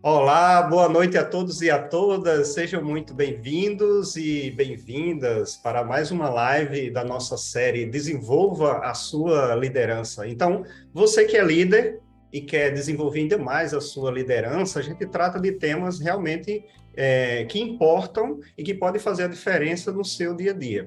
Olá, boa noite a todos e a todas. Sejam muito bem-vindos e bem-vindas para mais uma live da nossa série Desenvolva a Sua Liderança. Então, você que é líder e quer desenvolver ainda mais a sua liderança, a gente trata de temas realmente que importam e que podem fazer a diferença no seu dia a dia.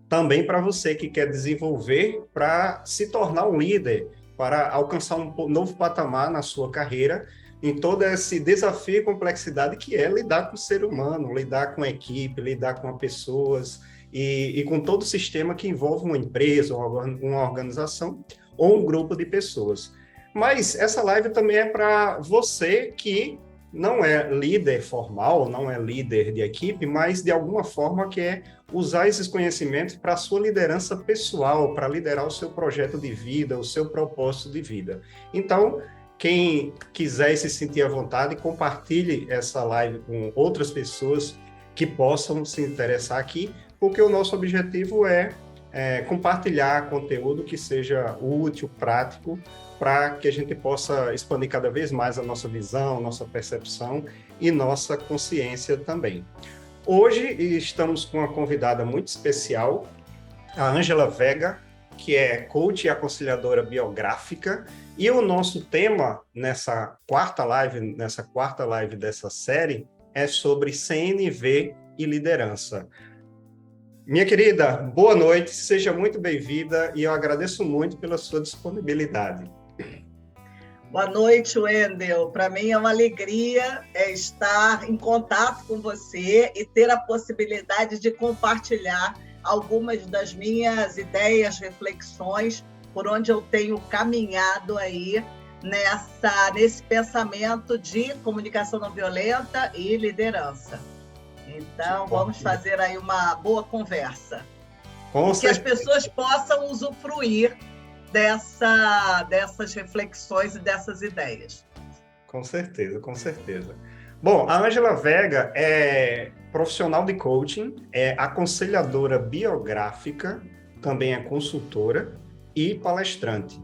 Também para você que quer desenvolver para se tornar um líder, para alcançar um novo patamar na sua carreira, em todo esse desafio e complexidade que é lidar com o ser humano, lidar com a equipe, lidar com as pessoas e com todo o sistema que envolve uma empresa, uma organização ou um grupo de pessoas. Mas essa live também é para você que não é líder formal, não é líder de equipe, mas de alguma forma quer usar esses conhecimentos para a sua liderança pessoal, para liderar o seu projeto de vida, o seu propósito de vida. Então, quem quiser se sentir à vontade, compartilhe essa live com outras pessoas que possam se interessar aqui, porque o nosso objetivo é compartilhar conteúdo que seja útil, prático, para que a gente possa expandir cada vez mais a nossa visão, nossa percepção e nossa consciência também. Hoje estamos com uma convidada muito especial, a Ângela Vega, que é coach e aconselhadora biográfica, e o nosso tema nessa quarta live dessa série é sobre CNV e liderança. Minha querida, boa noite, seja muito bem-vinda e eu agradeço muito pela sua disponibilidade. Boa noite, Wendel. Para mim é uma alegria estar em contato com você e ter a possibilidade de compartilhar algumas das minhas ideias, reflexões, por onde eu tenho caminhado aí nesse pensamento de comunicação não violenta e liderança. Então, vamos fazer aí uma boa conversa. Que as pessoas possam usufruir dessas reflexões e dessas ideias. Com certeza, com certeza. Bom, a Ângela Vega é profissional de coaching, é aconselhadora biográfica, também é consultora e palestrante.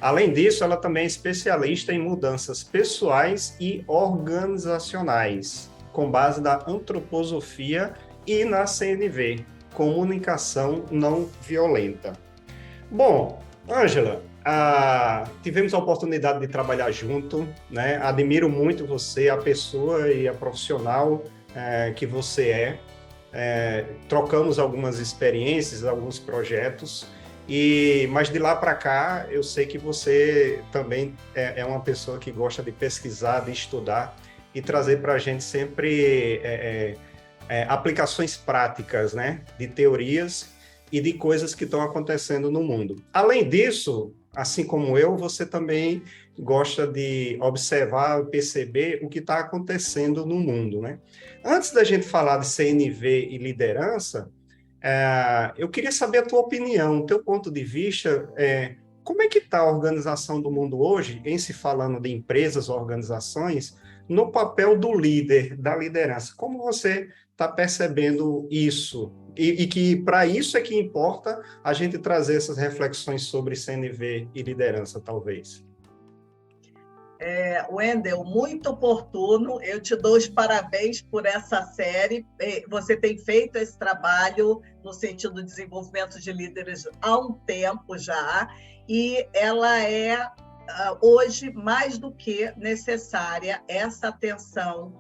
Além disso, ela também é especialista em mudanças pessoais e organizacionais, com base na antroposofia e na CNV, Comunicação Não Violenta. Bom, Ângela, tivemos a oportunidade de trabalhar junto, né? Admiro muito você, a pessoa e a profissional que você é. Trocamos algumas experiências, alguns projetos, mas de lá para cá eu sei que você também é uma pessoa que gosta de pesquisar, de estudar e trazer para a gente sempre aplicações práticas, né? De teorias e de coisas que estão acontecendo no mundo. Além disso, assim como eu, você também gosta de observar, perceber o que está acontecendo no mundo, né? Antes da gente falar de CNV e liderança, eu queria saber a tua opinião, o teu ponto de vista, como é que está a organização do mundo hoje, em se falando de empresas, organizações, no papel do líder, da liderança? Como você está percebendo isso? E que para isso é que importa a gente trazer essas reflexões sobre CNV e liderança, talvez. Wendel, muito oportuno. Eu te dou os parabéns por essa série. Você tem feito esse trabalho no sentido de desenvolvimento de líderes há um tempo já, e ela é, hoje, mais do que necessária, essa atenção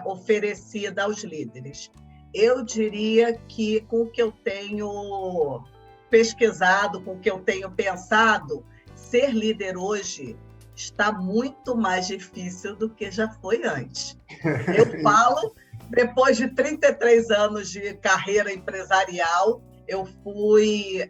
oferecida aos líderes. Eu diria que, com o que eu tenho pesquisado, com o que eu tenho pensado, ser líder hoje está muito mais difícil do que já foi antes. Eu falo, depois de 33 anos de carreira empresarial, eu fui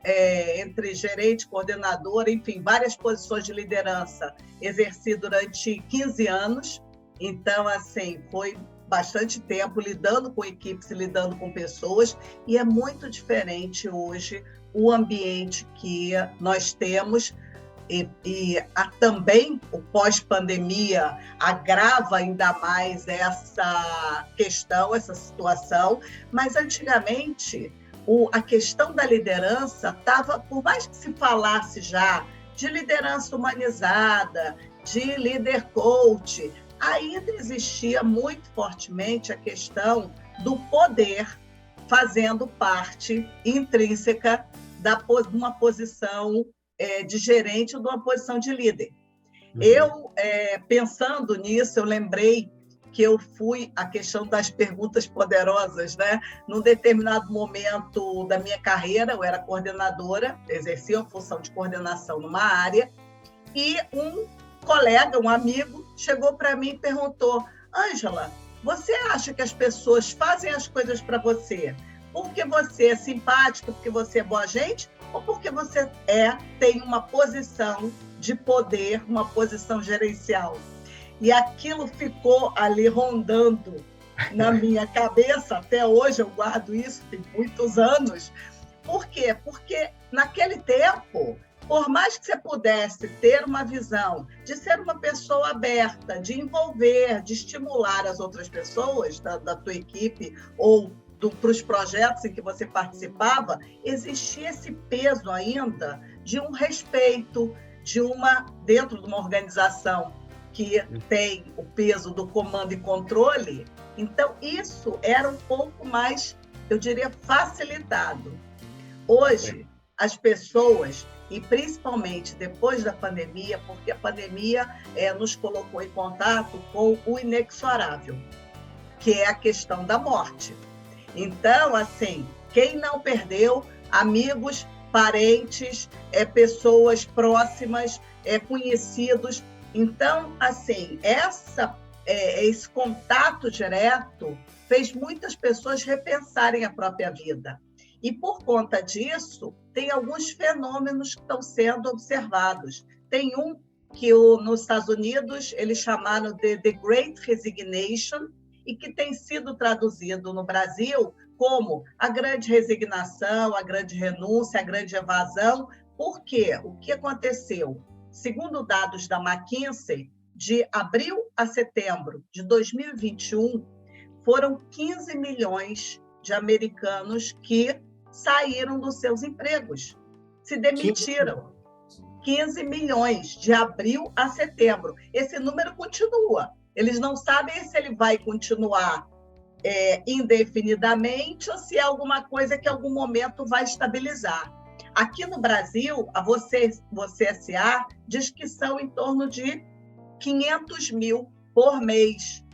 entre gerente, coordenadora, enfim, várias posições de liderança, exerci durante 15 anos. Então, assim, foi bastante tempo lidando com equipes e lidando com pessoas, e é muito diferente hoje o ambiente que nós temos, e também o pós-pandemia agrava ainda mais essa questão, essa situação, mas antigamente a questão da liderança estava, por mais que se falasse já de liderança humanizada, de líder coach, ainda existia muito fortemente a questão do poder fazendo parte intrínseca de uma posição de gerente ou de uma posição de líder. Eu, pensando nisso, eu lembrei que eu fui a questão das perguntas poderosas, né? Num determinado momento da minha carreira, eu era coordenadora, exercia uma função de coordenação numa área, e um colega, um amigo, chegou para mim e perguntou: Ângela, você acha que as pessoas fazem as coisas para você porque você é simpática, porque você é boa gente, ou porque você tem uma posição de poder, uma posição gerencial? E aquilo ficou ali rondando na minha cabeça, até hoje eu guardo isso, tem muitos anos. Por quê? Porque naquele tempo, por mais que você pudesse ter uma visão de ser uma pessoa aberta, de envolver, de estimular as outras pessoas da tua equipe ou para os projetos em que você participava, existia esse peso ainda de um respeito, dentro de uma organização que tem o peso do comando e controle. Então, isso era um pouco mais, eu diria, facilitado. Hoje, as pessoas, e principalmente depois da pandemia, porque a pandemia nos colocou em contato com o inexorável, que é a questão da morte. Então, assim, quem não perdeu amigos, parentes, pessoas próximas, conhecidos. Então, assim, esse contato direto fez muitas pessoas repensarem a própria vida. E, por conta disso, tem alguns fenômenos que estão sendo observados. Tem um que nos Estados Unidos eles chamaram de The Great Resignation, e que tem sido traduzido no Brasil como a grande resignação, a grande renúncia, a grande evasão. Por quê? O que aconteceu? Segundo dados da McKinsey, de abril a setembro de 2021, foram 15 milhões de americanos que saíram dos seus empregos, se demitiram. 15 milhões de abril a setembro. Esse número continua. Eles não sabem se ele vai continuar indefinidamente ou se é alguma coisa que em algum momento vai estabilizar. Aqui no Brasil, a Você S.A. diz que são em torno de 500 mil por mês.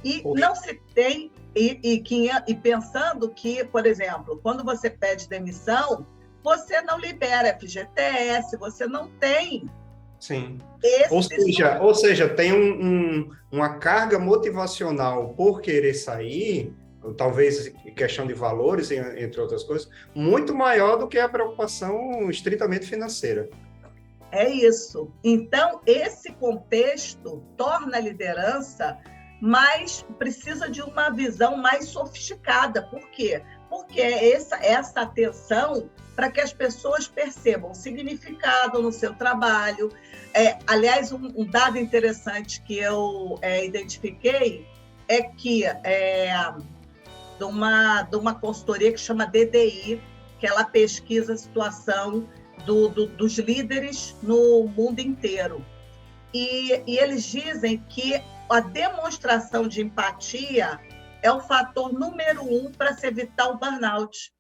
E não se tem... E pensando que, por exemplo, quando você pede demissão, você não libera FGTS, você não tem... Sim. Ou seja, tem uma carga motivacional por querer sair, talvez questão de valores, entre outras coisas, muito maior do que a preocupação estritamente financeira. É isso. Então, esse contexto torna a liderança precisa de uma visão mais sofisticada. Por quê? Porque essa atenção para que as pessoas percebam o significado no seu trabalho. Aliás, um dado interessante que eu identifiquei é que de uma consultoria que chama DDI, que ela pesquisa a situação dos líderes no mundo inteiro. E eles dizem que a demonstração de empatia é o fator número 1 para se evitar o burnout.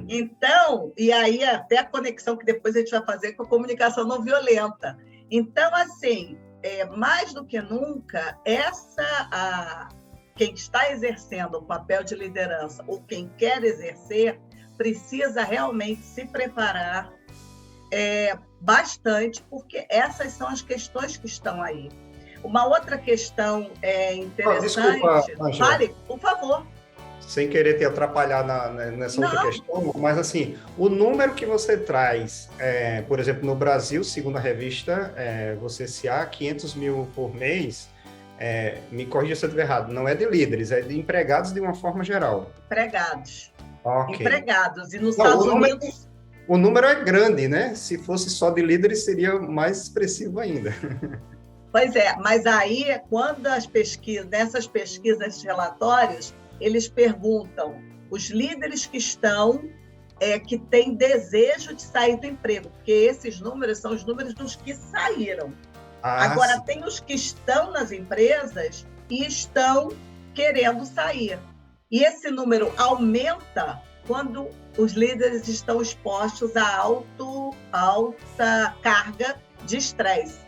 Então, e aí até a conexão que depois a gente vai fazer com a comunicação não violenta. Então, assim, mais do que nunca, quem está exercendo o papel de liderança ou quem quer exercer precisa realmente se preparar bastante, porque essas são as questões que estão aí. Uma outra questão interessante... Desculpa, Vale, por favor. Sem querer te atrapalhar nessa outra questão, mas assim, o número que você traz, por exemplo, no Brasil, segundo a revista Você S.A., 500 mil por mês, me corrija se eu estiver errado, não é de líderes, é de empregados de uma forma geral. Empregados. Okay. Empregados. E nos Estados Unidos... O número é grande, né? Se fosse só de líderes, seria mais expressivo ainda. Pois é, mas aí, quando nessas pesquisas, relatórios, eles perguntam os líderes que têm desejo de sair do emprego, porque esses números são os números dos que saíram. Agora, sim. tem os que estão nas empresas e estão querendo sair. E esse número aumenta quando os líderes estão expostos a alta carga de estresse.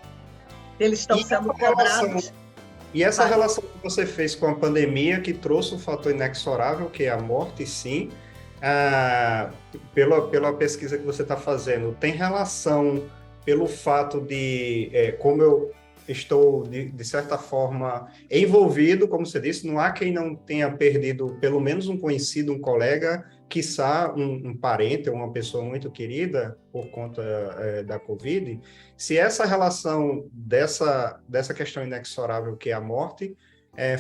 Eles estão sendo cobrados. E essa relação que você fez com a pandemia, que trouxe um fator inexorável, que é a morte, sim, pela pesquisa que você está fazendo, tem relação pelo fato de, como eu estou, de certa forma, envolvido, como você disse, não há quem não tenha perdido pelo menos um conhecido, um colega, quiçá um parente ou uma pessoa muito querida por conta da Covid. Se essa relação dessa questão inexorável que é a morte,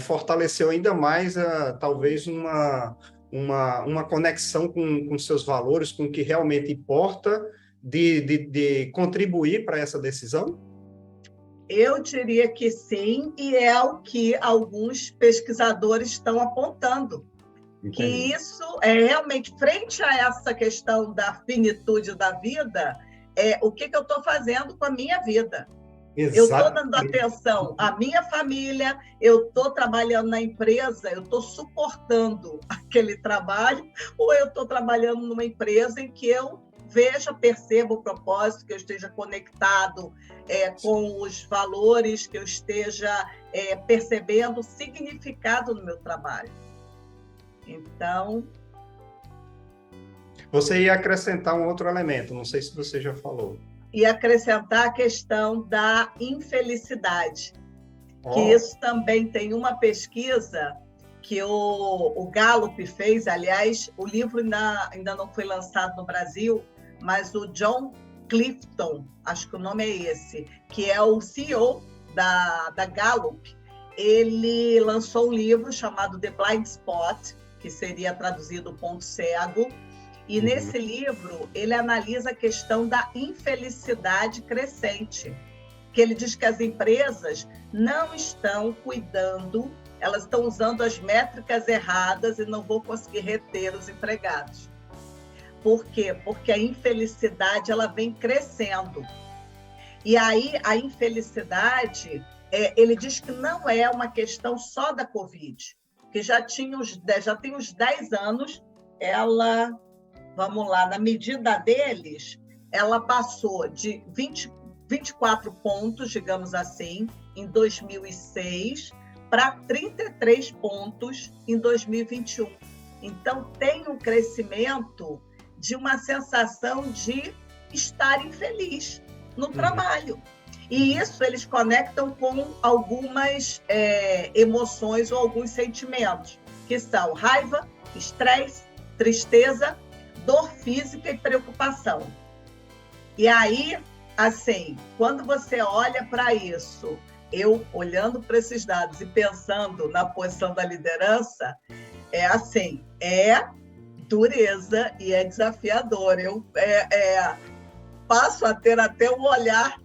fortaleceu ainda mais, talvez, uma conexão com seus valores, com o que realmente importa, de contribuir para essa decisão? Eu diria que sim, e é o que alguns pesquisadores estão apontando. Entendi. Que isso é realmente, frente a essa questão da finitude da vida, o que eu estou fazendo com a minha vida. Exato. Eu estou dando atenção à minha família, eu estou trabalhando na empresa, eu estou suportando aquele trabalho, ou eu estou trabalhando numa empresa em que eu perceba o propósito, que eu esteja conectado com os valores, que eu esteja percebendo o significado no meu trabalho. Então... Você ia acrescentar um outro elemento, não sei se você já falou. E acrescentar a questão da infelicidade, que isso também tem uma pesquisa que o Gallup fez, aliás, o livro ainda não foi lançado no Brasil, mas o John Clifton, acho que o nome é esse, que é o CEO da Gallup, ele lançou um livro chamado The Blind Spot, que seria traduzido Ponto Cego, e nesse livro ele analisa a questão da infelicidade crescente, que ele diz que as empresas não estão cuidando, elas estão usando as métricas erradas e não vão conseguir reter os empregados. Por quê? Porque a infelicidade ela vem crescendo. E aí a infelicidade, ele diz que não é uma questão só da Covid, que já tem uns 10 anos, ela, vamos lá, na medida deles, ela passou de 24 pontos, digamos assim, em 2006, para 33 pontos em 2021. Então, tem um crescimento de uma sensação de estar infeliz no trabalho. E isso eles conectam com algumas emoções ou alguns sentimentos, que são raiva, estresse, tristeza, dor física e preocupação. E aí, assim, quando você olha para isso, eu olhando para esses dados e pensando na posição da liderança, é dureza e é desafiador. Eu passo a ter até um olhar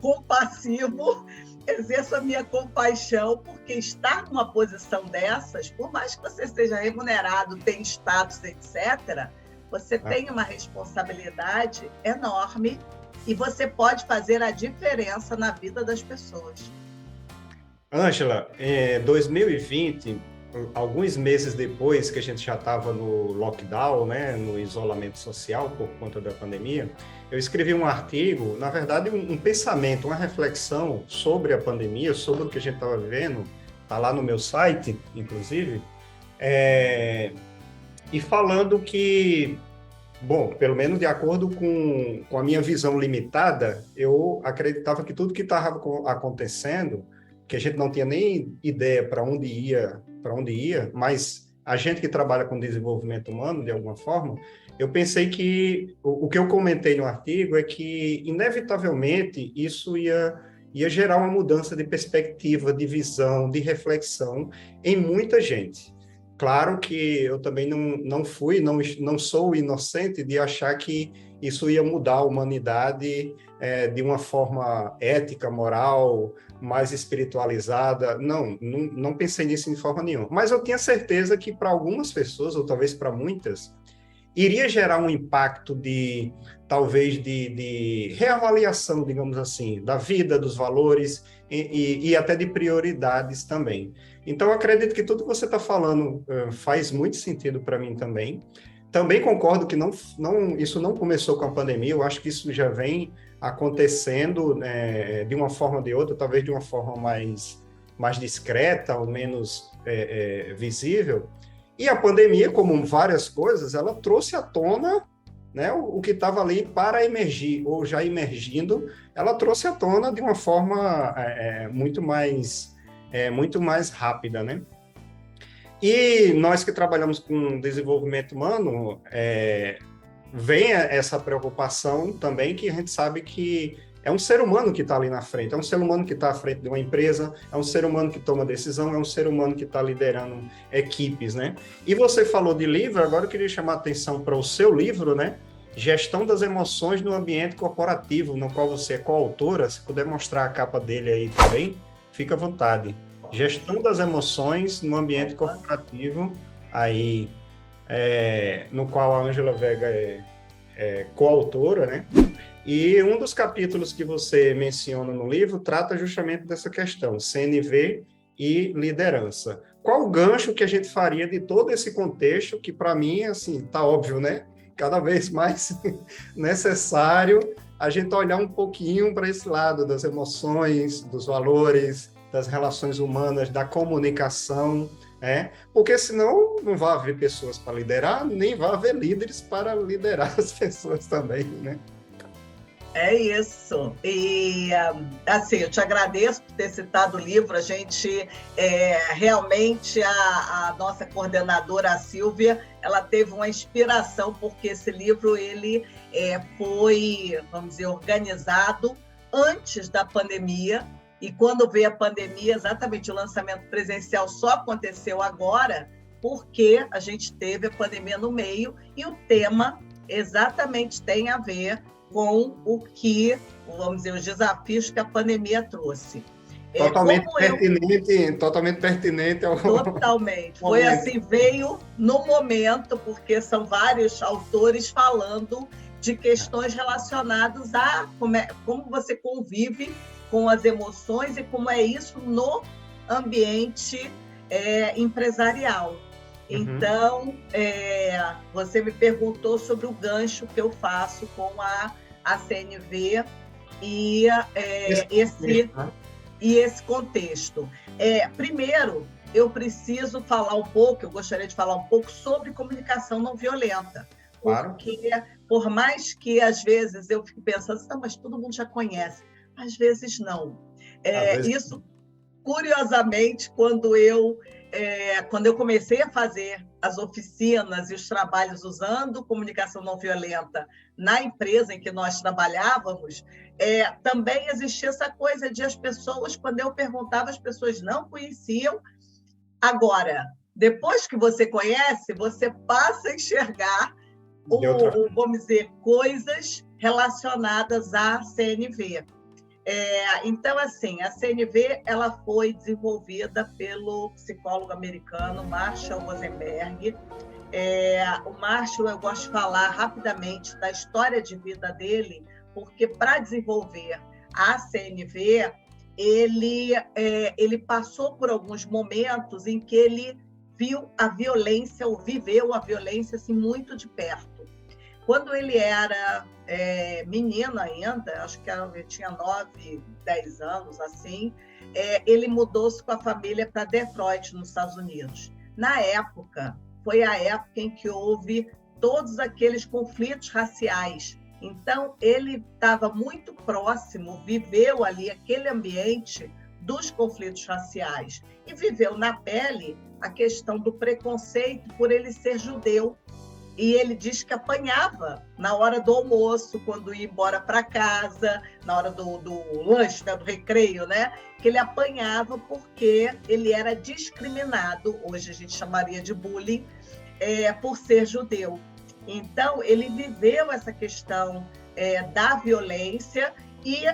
compassivo, exerço a minha compaixão, porque estar numa posição dessas, por mais que você seja remunerado, tenha status, etc., você tem uma responsabilidade enorme e você pode fazer a diferença na vida das pessoas. Ângela, 2020, alguns meses depois que a gente já estava no lockdown, né, no isolamento social por conta da pandemia, eu escrevi um artigo, na verdade um pensamento, uma reflexão sobre a pandemia, sobre o que a gente estava vivendo, está lá no meu site, inclusive, e falando que, bom, pelo menos de acordo com a minha visão limitada, eu acreditava que tudo que estava acontecendo, que a gente não tinha nem ideia para onde ia, mas a gente que trabalha com desenvolvimento humano, de alguma forma, eu pensei que o que eu comentei no artigo é que, inevitavelmente, isso ia gerar uma mudança de perspectiva, de visão, de reflexão em muita gente. Claro que eu também não sou inocente de achar que isso ia mudar a humanidade de uma forma ética, moral, mais espiritualizada. Não pensei nisso de forma nenhuma. Mas eu tinha certeza que para algumas pessoas, ou talvez para muitas, iria gerar um impacto de, talvez, de reavaliação, digamos assim, da vida, dos valores e até de prioridades também. Então, eu acredito que tudo que você está falando faz muito sentido para mim também. Também concordo que isso não começou com a pandemia, eu acho que isso já vem acontecendo, né, de uma forma ou de outra, talvez de uma forma mais discreta ou menos visível. E a pandemia, como várias coisas, ela trouxe à tona, né, o que estava ali para emergir, ou já emergindo, ela trouxe à tona de uma forma muito mais rápida, né? E nós que trabalhamos com desenvolvimento humano, vem essa preocupação também, que a gente sabe que é um ser humano que está ali na frente, é um ser humano que está à frente de uma empresa, é um ser humano que toma decisão, é um ser humano que está liderando equipes, né? E você falou de livro, agora eu queria chamar a atenção para o seu livro, né? Gestão das Emoções no Ambiente Corporativo, no qual você é coautora. Se puder mostrar a capa dele aí também, fica à vontade. Gestão das Emoções no Ambiente Corporativo, aí, no qual a Ângela Vega é coautora, né? E um dos capítulos que você menciona no livro trata justamente dessa questão, CNV e liderança. Qual o gancho que a gente faria de todo esse contexto, que para mim, assim, tá óbvio, né? Cada vez mais necessário a gente olhar um pouquinho para esse lado das emoções, dos valores, das relações humanas, da comunicação, porque senão não vai haver pessoas para liderar, nem vai haver líderes para liderar as pessoas também, né? É isso. E, assim, eu te agradeço por ter citado o livro. A gente, realmente, a nossa coordenadora, a Silvia, ela teve uma inspiração, porque esse livro, ele foi, vamos dizer, organizado antes da pandemia. E quando veio a pandemia, exatamente, o lançamento presencial só aconteceu agora, porque a gente teve a pandemia no meio, e o tema exatamente tem a ver com o que, vamos dizer, os desafios que a pandemia trouxe. Totalmente pertinente ao... Totalmente. Foi assim, veio no momento, porque são vários autores falando de questões relacionadas a como você convive com as emoções e como é isso no ambiente empresarial. Então, você me perguntou sobre o gancho que eu faço com a CNV e esse contexto. Primeiro, eu gostaria de falar um pouco sobre comunicação não violenta. Claro. Porque, por mais que às vezes eu fique pensando, mas todo mundo já conhece. Às vezes não. Isso, curiosamente, quando eu comecei a fazer as oficinas e os trabalhos usando comunicação não violenta na empresa em que nós trabalhávamos, também existia essa coisa de as pessoas, quando eu perguntava, as pessoas não conheciam. Agora, depois que você conhece, você passa a enxergar, vamos dizer, coisas relacionadas à CNV. Então, assim, a CNV ela foi desenvolvida pelo psicólogo americano Marshall Rosenberg. O Marshall, eu gosto de falar rapidamente da história de vida dele, porque para desenvolver a CNV, ele passou por alguns momentos em que ele viu a violência, ou viveu a violência assim, muito de perto. Quando ele era menino ainda, acho que ele tinha 9, 10 anos, assim, ele mudou-se com a família para Detroit, nos Estados Unidos. Na época, foi a época em que houve todos aqueles conflitos raciais. Então, ele estava muito próximo, viveu ali aquele ambiente dos conflitos raciais e viveu na pele a questão do preconceito por ele ser judeu. E ele diz que apanhava na hora do almoço, quando ia embora para casa, na hora do lanche, né, do recreio, né? Que ele apanhava porque ele era discriminado, hoje a gente chamaria de bullying, por ser judeu. Então, ele viveu essa questão da violência e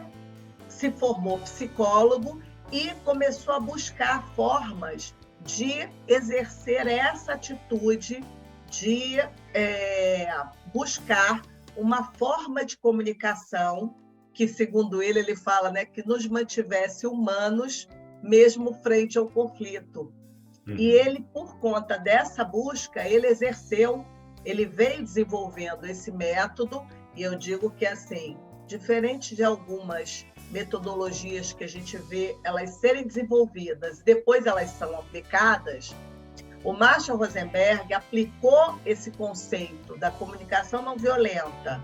se formou psicólogo e começou a buscar formas de exercer essa atitude de buscar uma forma de comunicação que, segundo ele fala, né, que nos mantivesse humanos mesmo frente ao conflito. E ele, por conta dessa busca, ele veio desenvolvendo esse método, e eu digo que, assim, diferente de algumas metodologias que a gente vê elas serem desenvolvidas e depois elas são aplicadas, o Marshall Rosenberg aplicou esse conceito da comunicação não violenta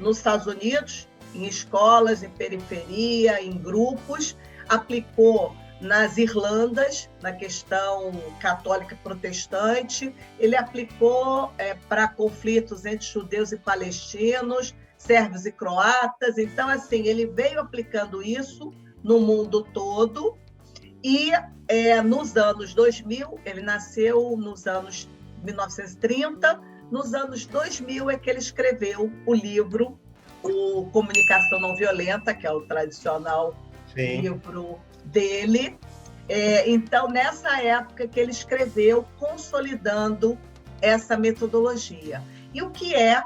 nos Estados Unidos, em escolas, em periferia, em grupos, aplicou nas Irlandas, na questão católica protestante, ele aplicou para conflitos entre judeus e palestinos, sérvios e croatas. Então, assim, ele veio aplicando isso no mundo todo e nos anos 2000, ele nasceu nos anos 1930, nos anos 2000 é que ele escreveu o livro o Comunicação Não Violenta, que é o tradicional livro dele. Então, nessa época que ele escreveu, consolidando essa metodologia. E o que é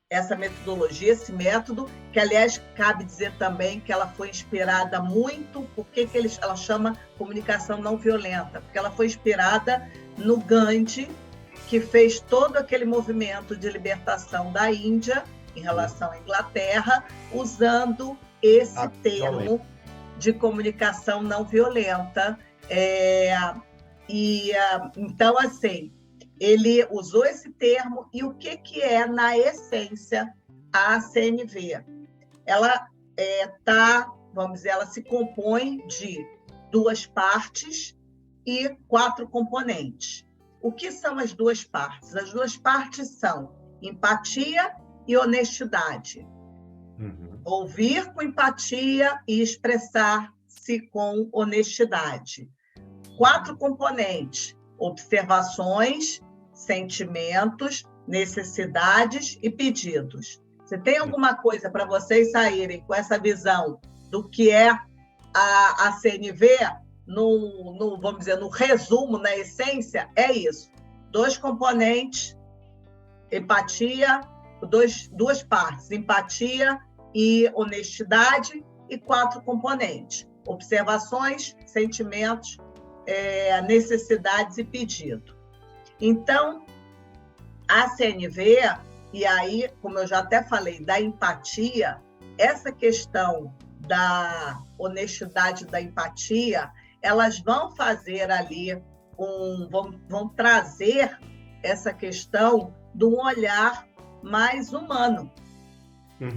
essa metodologia, esse método, que, aliás, cabe dizer também que ela foi inspirada muito, por que ela chama comunicação não violenta? Porque ela foi inspirada no Gandhi, que fez todo aquele movimento de libertação da Índia em relação à Inglaterra, usando esse termo de comunicação não violenta. Então, assim, ele usou esse termo. E o que é, na essência, a CNV? Ela vamos dizer, ela se compõe de 2 partes e 4 componentes. O que são as 2 partes? As 2 partes são empatia e honestidade. Ouvir com empatia e expressar-se com honestidade. 4 componentes: observações, sentimentos, necessidades e pedidos. Você tem alguma coisa para vocês saírem com essa visão do que é a CNV? Vamos dizer, no resumo, na essência, é isso. 2 componentes, empatia, 2 partes, empatia e honestidade, e 4 componentes: observações, sentimentos, necessidades e pedido. Então, a CNV, e aí, como eu já até falei, da empatia, essa questão da honestidade, da empatia, elas vão fazer ali, vão trazer essa questão de um olhar mais humano.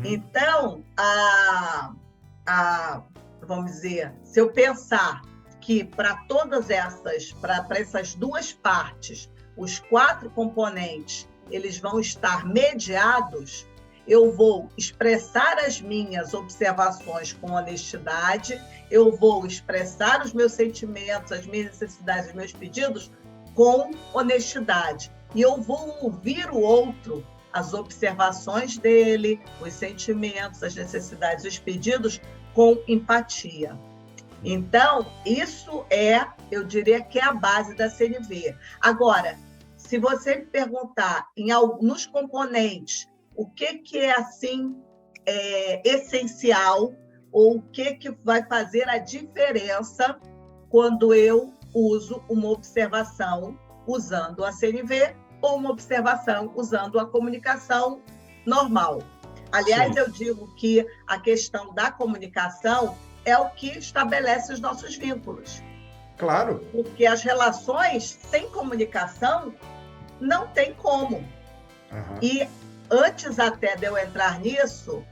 Então, vamos dizer, se eu pensar que para essas 2 partes, os 4 componentes, eles vão estar mediados, eu vou expressar as minhas observações com honestidade, eu vou expressar os meus sentimentos, as minhas necessidades, os meus pedidos com honestidade. E eu vou ouvir o outro, as observações dele, os sentimentos, as necessidades, os pedidos, com empatia. Então, isso eu diria que é a base da CNV. Agora, se você me perguntar nos componentes, o que é, assim, essencial, ou o que vai fazer a diferença quando eu uso uma observação usando a CNV ou uma observação usando a comunicação normal. Aliás, eu digo que a questão da comunicação é o que estabelece os nossos vínculos. Claro. Porque as relações sem comunicação não tem como. E antes até de eu entrar nisso,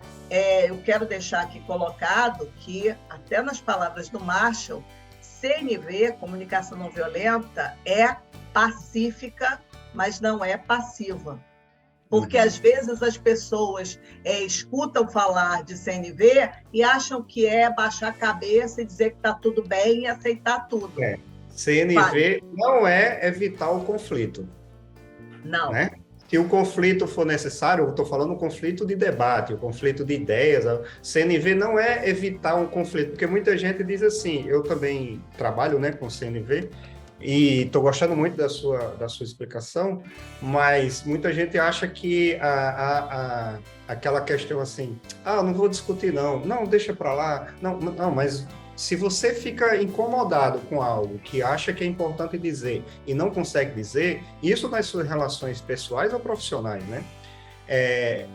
eu quero deixar aqui colocado que, até nas palavras do Marshall, CNV, comunicação não violenta, é pacífica, mas não é passiva. Porque, às vezes, as pessoas escutam falar de CNV e acham que é baixar a cabeça e dizer que está tudo bem e aceitar tudo. CNV não é evitar o conflito. Não. Né? Se o conflito for necessário, eu estou falando um conflito de debate, um conflito de ideias. CNV não é evitar um conflito, porque muita gente diz assim, eu também trabalho, né, com CNV, E estou gostando muito da sua explicação, mas muita gente acha que aquela questão assim, eu não vou discutir não, deixa para lá, não, mas se você fica incomodado com algo que acha que é importante dizer e não consegue dizer, isso nas suas relações pessoais ou profissionais, né?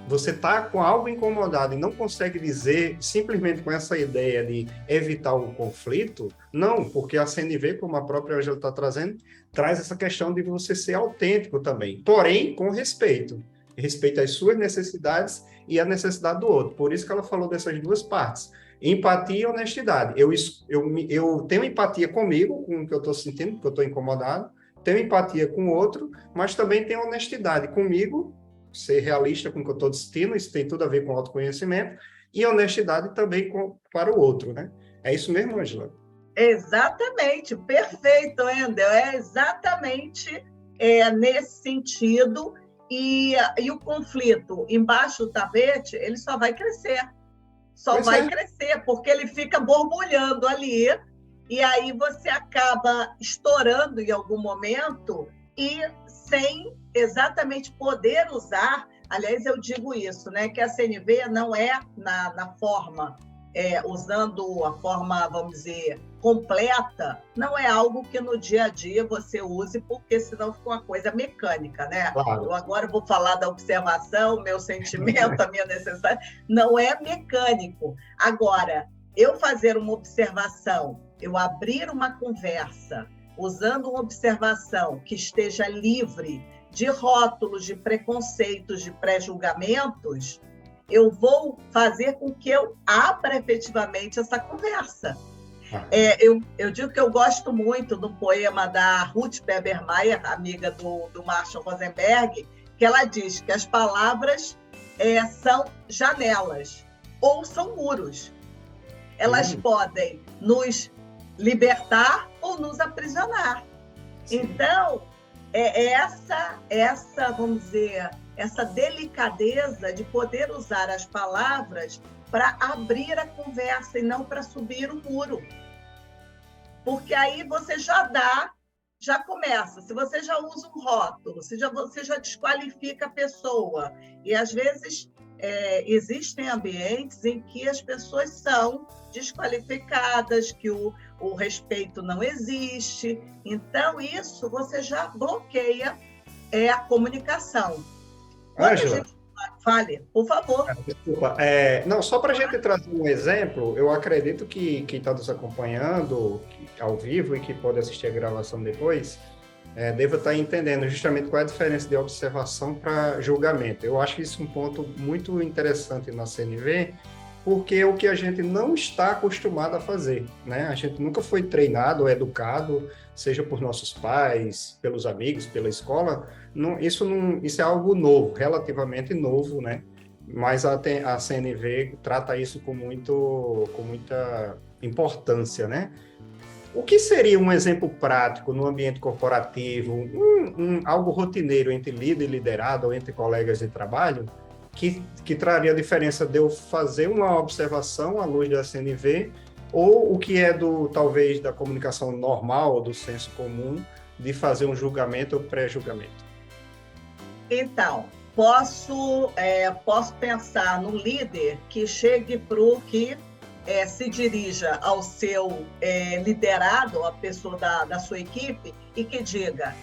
Você está com algo incomodado e não consegue dizer simplesmente com essa ideia de evitar o conflito, não, porque a CNV, como a própria Angela está trazendo, traz essa questão de você ser autêntico também, porém com respeito. Respeito às suas necessidades e à necessidade do outro. Por isso que ela falou dessas duas partes. Empatia e honestidade. Eu tenho empatia comigo, com o que eu estou sentindo, porque eu estou incomodado, tenho empatia com o outro, mas também tenho honestidade comigo, ser realista com o que eu estou discutindo, isso tem tudo a ver com autoconhecimento, e honestidade também para o outro, né? É isso mesmo, Angela? Exatamente, perfeito, Endel, é exatamente nesse sentido, e o conflito embaixo do tapete, ele só vai crescer, porque ele fica borbulhando ali, e aí você acaba estourando em algum momento, e sem exatamente poder usar, aliás, eu digo isso, né, que a CNV não é na forma, usando a forma, vamos dizer, completa, não é algo que no dia a dia você use, porque senão fica uma coisa mecânica, né? Claro. Eu agora vou falar da observação, meu sentimento, a minha necessidade, não é mecânico. Agora, eu fazer uma observação, eu abrir uma conversa, usando uma observação que esteja livre de rótulos, de preconceitos, de pré-julgamentos, eu vou fazer com que eu abra efetivamente essa conversa. Eu digo que eu gosto muito do poema da Ruth Beber-Maier, amiga do Marshall Rosenberg, que ela diz que as palavras são janelas ou são muros. Elas podem nos libertar ou nos aprisionar. Sim. Então, essa, vamos dizer, essa delicadeza de poder usar as palavras para abrir a conversa e não para subir o muro. Porque aí você já começa. Se você já usa um rótulo, você já desqualifica a pessoa. E, às vezes, existem ambientes em que as pessoas são desqualificadas, que o respeito não existe. Então, isso você já bloqueia a comunicação. Ângela, fale, por favor. Desculpa. Não, só para a gente trazer um exemplo, eu acredito que quem está nos acompanhando ao vivo e que pode assistir a gravação depois, deva estar entendendo justamente qual é a diferença de observação para julgamento. Eu acho isso um ponto muito interessante na CNV, porque é o que a gente não está acostumado a fazer, né? A gente nunca foi treinado ou educado, seja por nossos pais, pelos amigos, pela escola. Isso é algo novo, relativamente novo, né? Mas a CNV trata isso com muita importância, né? O que seria um exemplo prático no ambiente corporativo, algo rotineiro entre líder e liderado ou entre colegas de trabalho, que traria a diferença de eu fazer uma observação à luz da CNV ou o que é talvez da comunicação normal, do senso comum, de fazer um julgamento ou pré-julgamento? Então, posso pensar num líder que chegue para o que se dirija ao seu liderado, a pessoa da sua equipe, e que diga: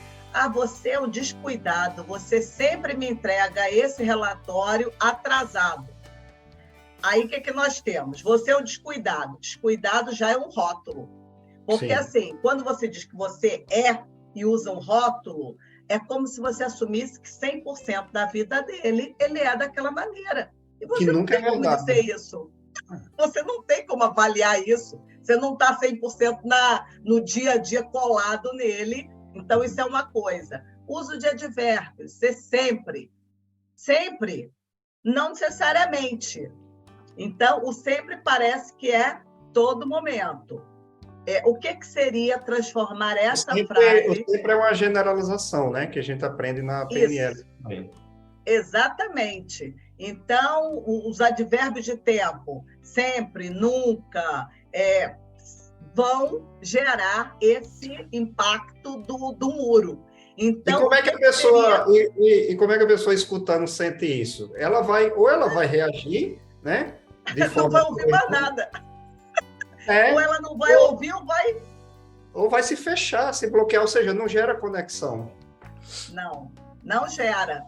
você é um descuidado, você sempre me entrega esse relatório atrasado. Aí, o que nós temos? Você é um descuidado. Descuidado já é um rótulo. Porque, Sim. assim, quando você diz que você e usa um rótulo, é como se você assumisse que 100% da vida dele, ele é daquela maneira. E você não tem como dizer isso. Você não tem como avaliar isso. Você não está 100% no dia a dia colado nele. Então, isso é uma coisa. Uso de advérbios, ser sempre. Sempre, não necessariamente. Então, o sempre parece que é todo momento. O que seria transformar essa frase... O sempre é uma generalização, né? Que a gente aprende na PNL também. Exatamente. Então, os advérbios de tempo, sempre, nunca, vão gerar esse impacto do muro. Então, e como é que a pessoa e como é que a pessoa escutando sente isso? Ela vai reagir, né? De não forma vai ouvir mais nada. Ou é, ela não vai ouvir, ou vai se fechar, se bloquear, ou seja, não gera conexão. Não gera.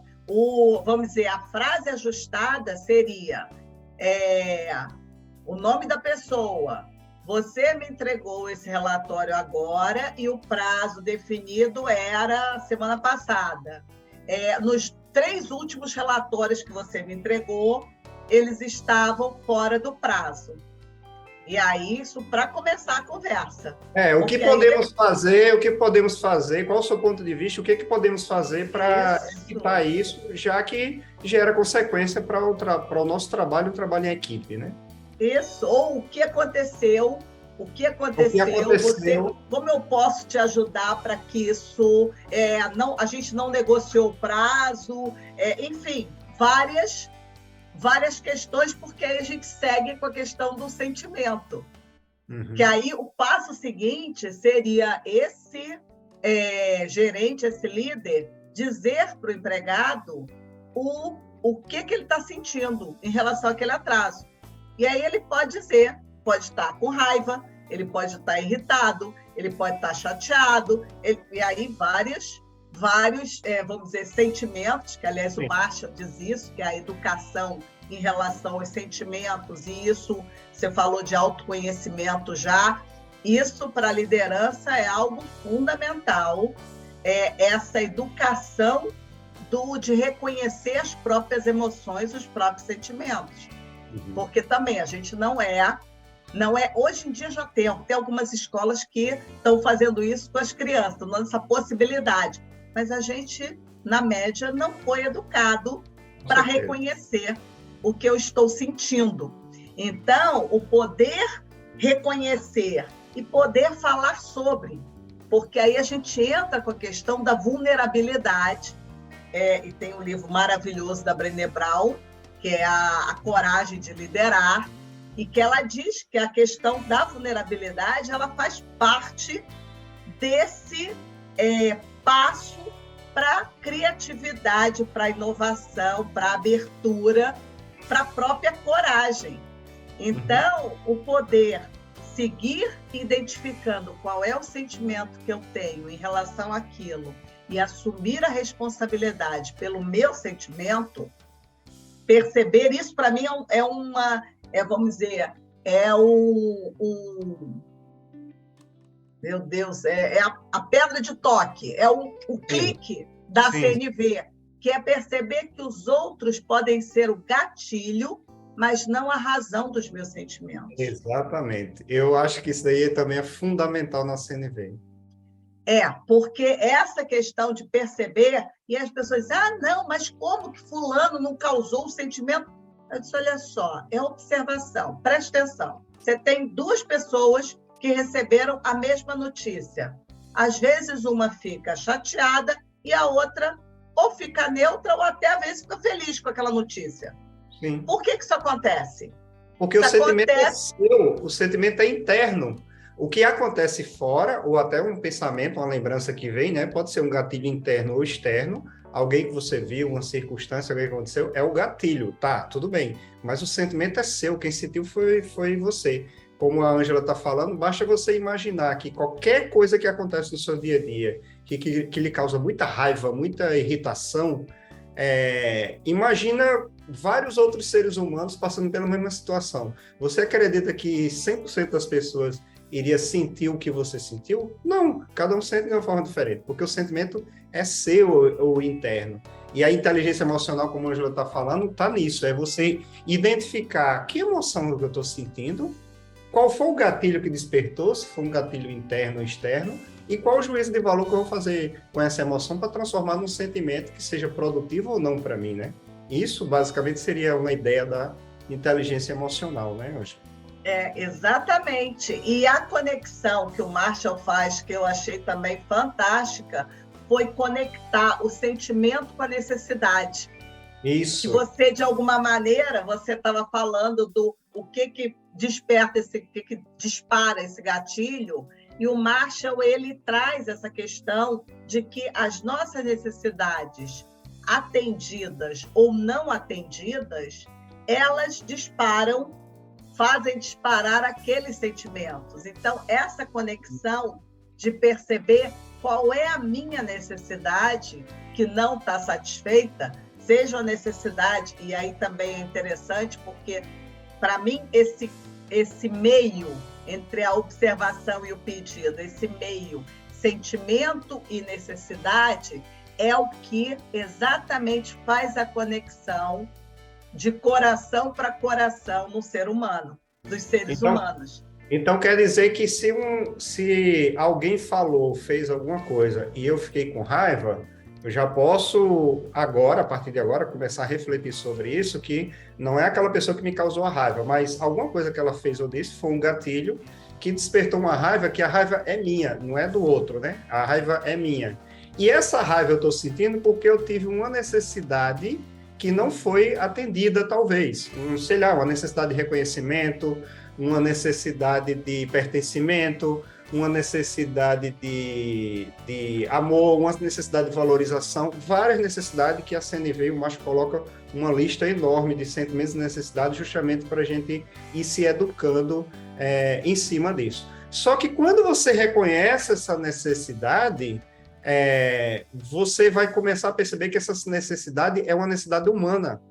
Vamos dizer, a frase ajustada seria o nome da pessoa. Você me entregou esse relatório agora e o prazo definido era semana passada. Nos 3 últimos relatórios que você me entregou, eles estavam fora do prazo. E aí, isso para começar a conversa. O que podemos fazer, qual o seu ponto de vista, o que podemos fazer para evitar isso, já que gera consequência para o nosso trabalho, o trabalho em equipe, né? Isso, ou o que aconteceu, como eu posso te ajudar para que isso, a gente não negociou o prazo, enfim, várias questões, porque aí a gente segue com a questão do sentimento. Uhum. Que aí o passo seguinte seria esse gerente, esse líder, dizer para o empregado o que ele está sentindo em relação àquele atraso. E aí ele pode dizer, pode estar com raiva, ele pode estar irritado, ele pode estar chateado, e aí vários, vamos dizer, sentimentos, que aliás o Marshall diz isso, que é a educação em relação aos sentimentos, e isso, você falou de autoconhecimento já, isso para a liderança é algo fundamental, essa educação de reconhecer as próprias emoções, os próprios sentimentos. Uhum. Porque também a gente não é. Hoje em dia já tem algumas escolas que estão fazendo isso com as crianças, dando essa possibilidade. Mas a gente, na média, não foi educado para reconhecer o que eu estou sentindo. Então, o poder reconhecer e poder falar sobre, porque aí a gente entra com a questão da vulnerabilidade, e tem um livro maravilhoso da Brené Brown, que é a coragem de liderar, e que ela diz que a questão da vulnerabilidade ela faz parte desse passo para a criatividade, para a inovação, para a abertura, para a própria coragem. Então, o poder seguir identificando qual é o sentimento que eu tenho em relação àquilo e assumir a responsabilidade pelo meu sentimento, perceber isso, para mim, vamos dizer, meu Deus, a pedra de toque, o clique da CNV, que é perceber que os outros podem ser o gatilho, mas não a razão dos meus sentimentos. Exatamente. Eu acho que isso daí também é fundamental na CNV. Porque essa questão de perceber, e as pessoas dizem, não, mas como que fulano não causou o sentimento? Eu disse, olha só, é observação, presta atenção. Você tem 2 pessoas que receberam a mesma notícia. Às vezes uma fica chateada e a outra ou fica neutra ou até às vezes fica feliz com aquela notícia. Sim. Por que isso acontece? Porque o sentimento é seu, o sentimento é interno. O que acontece fora, ou até um pensamento, uma lembrança que vem, né? Pode ser um gatilho interno ou externo, alguém que você viu, uma circunstância, alguém que aconteceu, é o gatilho, tá, tudo bem. Mas o sentimento é seu, quem sentiu foi você. Como a Ângela está falando, basta você imaginar que qualquer coisa que acontece no seu dia a dia, que lhe causa muita raiva, muita irritação, imagina vários outros seres humanos passando pela mesma situação. Você acredita que 100% das pessoas iria sentir o que você sentiu? Não, cada um sente de uma forma diferente, porque o sentimento é seu, o interno. E a inteligência emocional, como a Ângela está falando, está nisso, é você identificar que emoção eu estou sentindo, qual foi o gatilho que despertou, se foi um gatilho interno ou externo, e qual o juízo de valor que eu vou fazer com essa emoção para transformar num sentimento que seja produtivo ou não para mim, né? Isso, basicamente, seria uma ideia da inteligência emocional, né, Ângela? Exatamente. E a conexão que o Marshall faz, que eu achei também fantástica, foi conectar o sentimento com a necessidade. Isso. Que você, de alguma maneira, você estava falando do o que desperta que dispara esse gatilho. E o Marshall, ele traz essa questão de que as nossas necessidades atendidas ou não atendidas, elas fazem disparar aqueles sentimentos. Então, essa conexão de perceber qual é a minha necessidade que não está satisfeita, seja a necessidade, e aí também é interessante, porque, para mim, esse meio entre a observação e o pedido, esse meio sentimento e necessidade, é o que exatamente faz a conexão de coração para coração no ser humano, dos seres humanos. Então, quer dizer que se alguém fez alguma coisa e eu fiquei com raiva, eu já posso agora, a partir de agora, começar a refletir sobre isso, que não é aquela pessoa que me causou a raiva, mas alguma coisa que ela fez ou disse foi um gatilho que despertou uma raiva, que a raiva é minha, não é do outro, né? A raiva é minha. E essa raiva eu estou sentindo porque eu tive uma necessidade que não foi atendida, talvez. Sei lá, uma necessidade de reconhecimento, uma necessidade de pertencimento, uma necessidade de amor, uma necessidade de valorização, várias necessidades que a CNV e o Marshall coloca uma lista enorme de sentimentos e necessidades justamente para a gente ir se educando em cima disso. Só que quando você reconhece essa necessidade, você vai começar a perceber que essa necessidade é uma necessidade humana.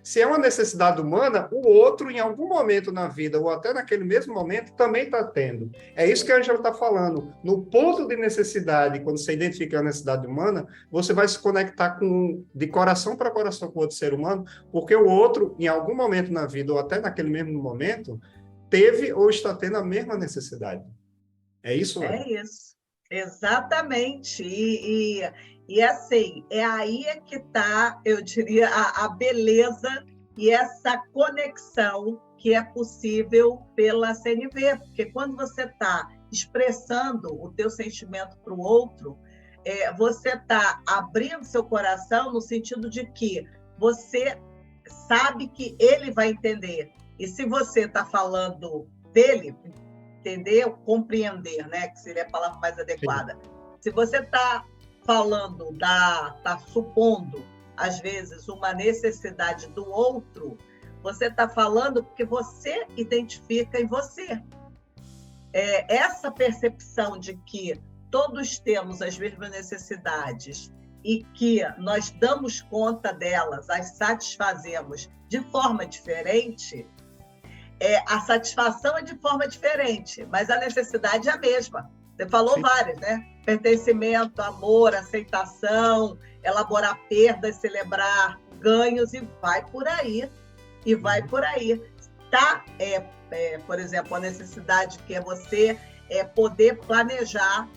Se é uma necessidade humana, o outro, em algum momento na vida, ou até naquele mesmo momento, também está tendo. É isso que a Ângela está falando. No ponto de necessidade, quando você identifica a necessidade humana, você vai se conectar de coração para coração com o outro ser humano, porque o outro, em algum momento na vida, ou até naquele mesmo momento, teve ou está tendo a mesma necessidade. É isso, né? É isso. Exatamente. E assim, aí que está, eu diria, a beleza e essa conexão que é possível pela CNV, porque quando você está expressando o teu sentimento para o outro, você está abrindo seu coração no sentido de que você sabe que ele vai entender. E se você está falando dele, entender, compreender, né, que seria a palavra mais adequada. Sim. Se você está falando, está supondo, às vezes, uma necessidade do outro, você está falando porque você identifica em você. Essa percepção de que todos temos as mesmas necessidades e que nós damos conta delas, as satisfazemos de forma diferente, a satisfação é de forma diferente, mas a necessidade é a mesma. Você falou. Sim. Várias, né? Pertencimento, amor, aceitação, elaborar perdas, celebrar ganhos, e vai por aí. Tá, por exemplo, a necessidade que é você poder planejar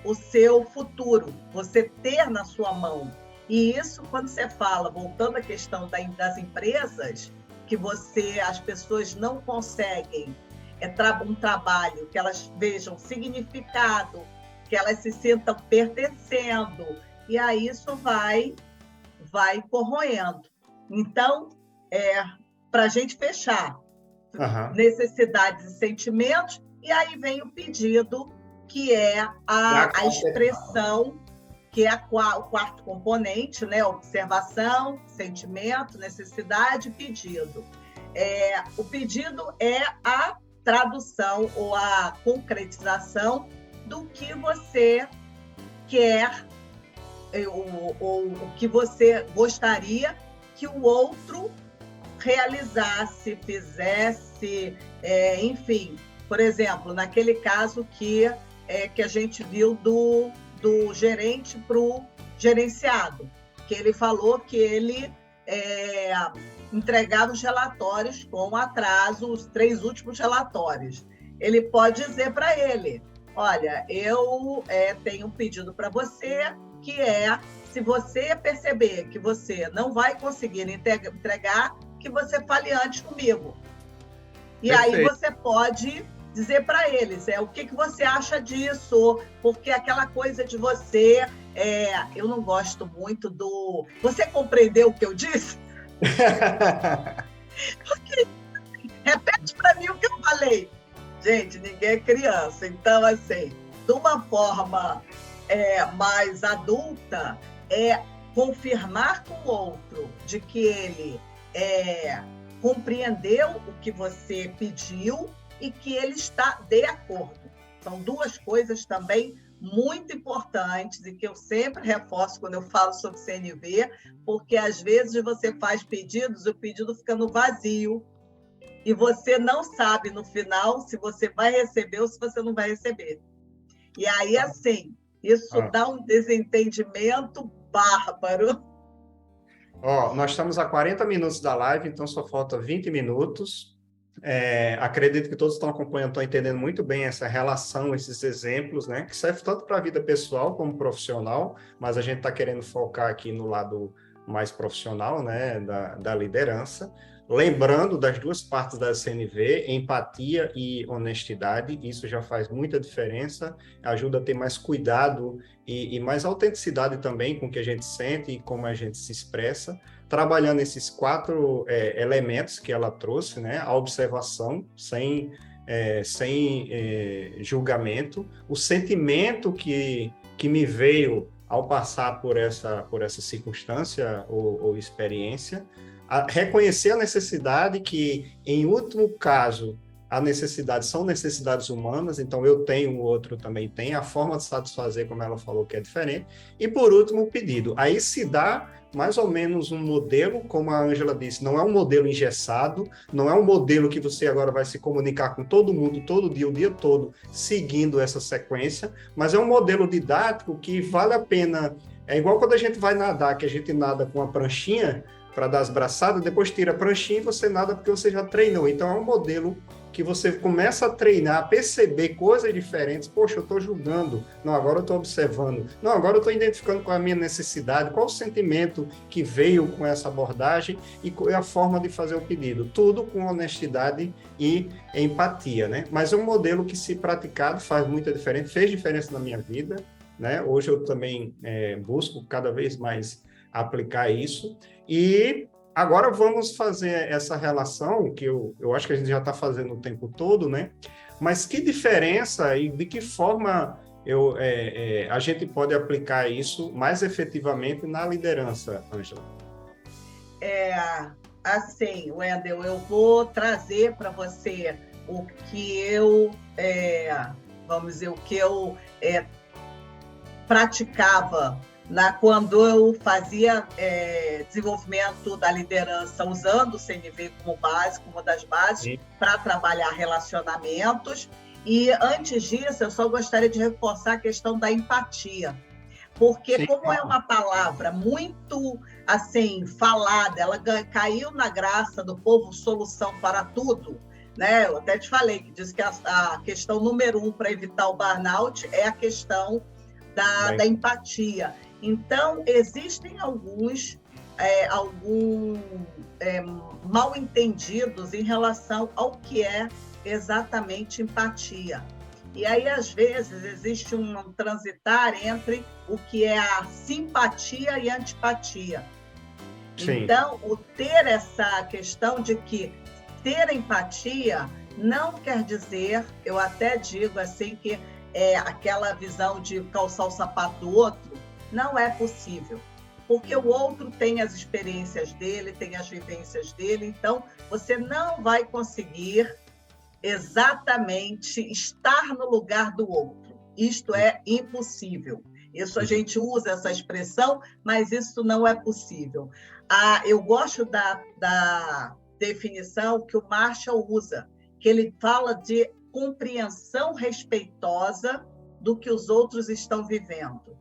o seu futuro, você ter na sua mão. E isso, quando você fala, voltando à questão das empresas, que as pessoas não conseguem um trabalho que elas vejam significado, que elas se sintam pertencendo, e aí isso vai corroendo. Então, para a gente fechar, necessidades e sentimentos, e aí vem o pedido, que é a expressão, que é o quarto componente, né? Observação, sentimento, necessidade e pedido. O pedido é a tradução ou a concretização do que você quer ou o que você gostaria que o outro realizasse, fizesse, enfim. Por exemplo, naquele caso que a gente viu do gerente para o gerenciado, que ele falou que ele entregava os relatórios com atraso, os 3 últimos relatórios. Ele pode dizer para ele, olha, eu tenho um pedido para você, que se você perceber que você não vai conseguir entregar, que você fale antes comigo. E Perfeito. Aí você pode dizer para eles, o que você acha disso, porque aquela coisa de você, eu não gosto muito do... Você compreendeu o que eu disse? Porque, repete para mim o que eu falei, gente, ninguém é criança. Então, assim, de uma forma mais adulta, é confirmar com o outro de que ele compreendeu o que você pediu e que ele está de acordo. São duas coisas também muito importantes e que eu sempre reforço quando eu falo sobre CNV, porque às vezes você faz pedidos, o pedido fica no vazio e você não sabe no final se você vai receber ou se você não vai receber. E aí, assim, isso dá um desentendimento bárbaro. Nós estamos a 40 minutos da live, então só falta 20 minutos. Acredito que todos estão acompanhando, estão entendendo muito bem essa relação, esses exemplos, né? Que serve tanto para a vida pessoal como profissional, mas a gente está querendo focar aqui no lado mais profissional, né? Da liderança. Lembrando das duas partes da CNV, empatia e honestidade, isso já faz muita diferença, ajuda a ter mais cuidado e mais autenticidade também com o que a gente sente e como a gente se expressa, trabalhando esses 4 elementos que ela trouxe, né? A observação, sem julgamento, o sentimento que me veio ao passar por essa circunstância ou experiência, reconhecer a necessidade que, em último caso, a necessidade são necessidades humanas, então eu tenho, o outro também tem, a forma de satisfazer, como ela falou, que é diferente. E, por último, o pedido. Aí se dá mais ou menos um modelo, como a Ângela disse, não é um modelo engessado, não é um modelo que você agora vai se comunicar com todo mundo, todo dia, o dia todo, seguindo essa sequência, mas é um modelo didático que vale a pena. É igual quando a gente vai nadar, que a gente nada com a pranchinha, para dar as braçadas, depois tira a pranchinha e você nada porque você já treinou. Então, é um modelo que você começa a treinar, a perceber coisas diferentes. Poxa, eu estou julgando. Não, agora eu estou observando. Não, agora eu estou identificando qual é a minha necessidade, qual o sentimento que veio com essa abordagem e qual é a forma de fazer o pedido. Tudo com honestidade e empatia, né? Mas é um modelo que, se praticado, faz muita diferença, fez diferença na minha vida, né? Hoje eu também busco cada vez mais aplicar isso. E agora vamos fazer essa relação, que eu acho que a gente já está fazendo o tempo todo, né? Mas que diferença e de que forma a gente pode aplicar isso mais efetivamente na liderança, Ângela? Assim, Wendel, eu vou trazer para você o que eu, vamos dizer, o que eu praticava quando eu fazia desenvolvimento da liderança usando o CNV como base, como uma das bases, para trabalhar relacionamentos. E antes disso, eu só gostaria de reforçar a questão da empatia, porque como é uma palavra muito assim falada, ela caiu na graça do povo, solução para tudo, né? Eu até te falei que diz que a questão número 1 para evitar o burnout é a questão da empatia. Então, existem alguns mal entendidos em relação ao que é exatamente empatia. E aí, às vezes, existe um transitar entre o que é a simpatia e a antipatia. Sim. Então, o ter essa questão de que ter empatia não quer dizer, eu até digo assim, que aquela visão de calçar o sapato do outro, não é possível, porque o outro tem as experiências dele, tem as vivências dele, então você não vai conseguir exatamente estar no lugar do outro. Isto é impossível. Isso a gente usa essa expressão, mas isso não é possível. Eu gosto da definição que o Marshall usa, que ele fala de compreensão respeitosa do que os outros estão vivendo.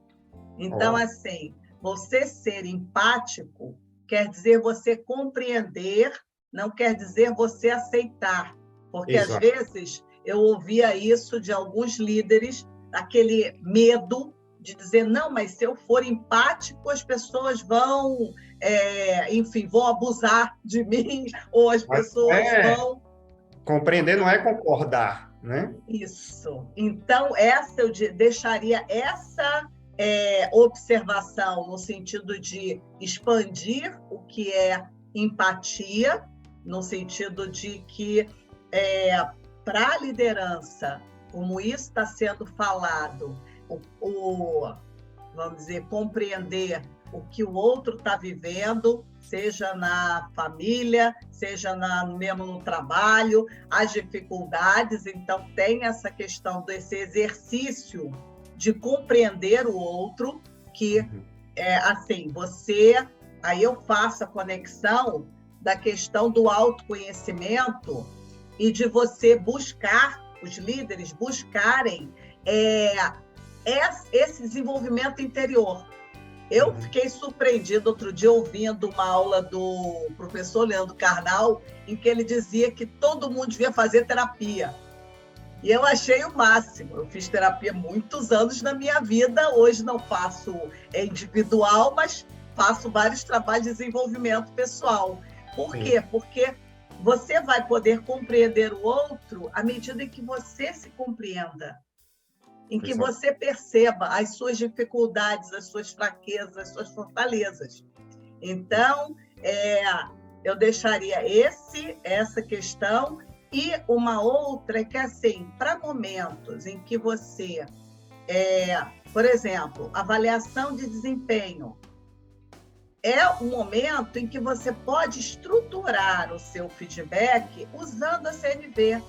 Então, assim, você ser empático quer dizer você compreender, não quer dizer você aceitar. Porque, às vezes, eu ouvia isso de alguns líderes, aquele medo de dizer, não, mas se eu for empático, as pessoas vão, vão abusar de mim, ou as pessoas vão... Compreender não é concordar, né? Isso. Então, eu deixaria essa observação no sentido de expandir o que é empatia, no sentido de que para a liderança, como isso está sendo falado, vamos dizer, compreender o que o outro está vivendo, seja na família, seja mesmo no trabalho, as dificuldades. Então, tem essa questão desse exercício de compreender o outro, que assim, aí eu faço a conexão da questão do autoconhecimento e de você buscar, os líderes buscarem esse desenvolvimento interior. Eu fiquei surpreendida outro dia ouvindo uma aula do professor Leandro Carnal, em que ele dizia que todo mundo devia fazer terapia. E eu achei o máximo. Eu fiz terapia muitos anos na minha vida, hoje não faço individual, mas faço vários trabalhos de desenvolvimento pessoal. Por quê? Porque você vai poder compreender o outro à medida em que você se compreenda, em que você perceba as suas dificuldades, as suas fraquezas, as suas fortalezas. Então, eu deixaria essa questão. E uma outra é que, assim, para momentos em que você, por exemplo, avaliação de desempenho, é um momento em que você pode estruturar o seu feedback usando a CNV.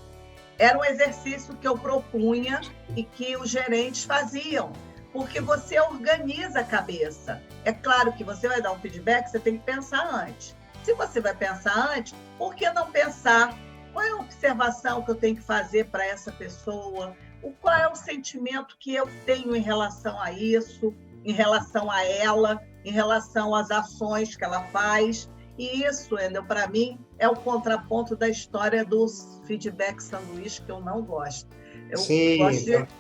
Era um exercício que eu propunha e que os gerentes faziam, porque você organiza a cabeça. É claro que você vai dar um feedback, você tem que pensar antes. Se você vai pensar antes, por que não pensar? Qual é a observação que eu tenho que fazer para essa pessoa? Qual é o sentimento que eu tenho em relação a isso, em relação a ela, em relação às ações que ela faz? E isso, Wendel, para mim, é o contraponto da história dos feedback sanduíche, que eu não gosto.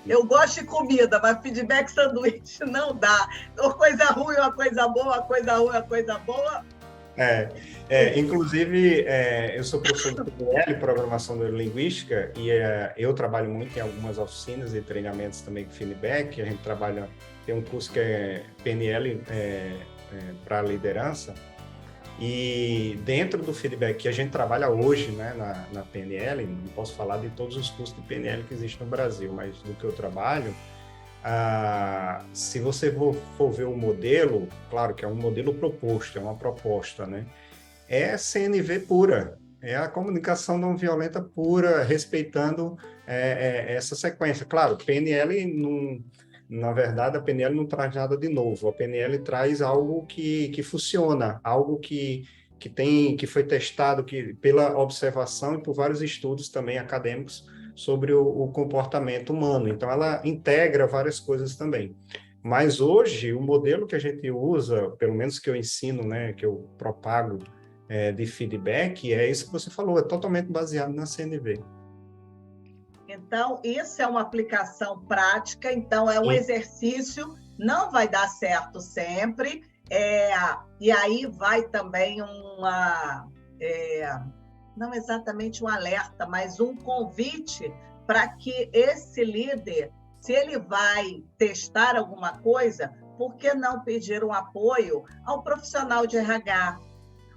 Eu gosto de comida, mas feedback sanduíche não dá. Uma coisa ruim, uma coisa boa, uma coisa ruim, uma coisa boa. Inclusive, eu sou professor de PNL, Programação Neurolinguística, e eu trabalho muito em algumas oficinas e treinamentos também com feedback. A gente tem um curso que é PNL para liderança, e dentro do feedback que a gente trabalha hoje, né, na PNL, não posso falar de todos os cursos de PNL que existem no Brasil, mas do que eu trabalho, se você for ver o modelo, claro que é um modelo proposto, é uma proposta, né? É CNV pura, é a comunicação não violenta pura, respeitando essa sequência. Claro, PNL na verdade, a PNL não traz nada de novo, a PNL traz algo que funciona, algo que foi testado pela observação e por vários estudos também acadêmicos sobre o comportamento humano. Então, ela integra várias coisas também. Mas hoje, o modelo que a gente usa, pelo menos que eu ensino, né, que eu propago de feedback, é isso que você falou, é totalmente baseado na CNV. Então, isso é uma aplicação prática, então é um exercício, não vai dar certo sempre, e aí vai também não exatamente um alerta, mas um convite para que esse líder, se ele vai testar alguma coisa, por que não pedir um apoio ao profissional de RH,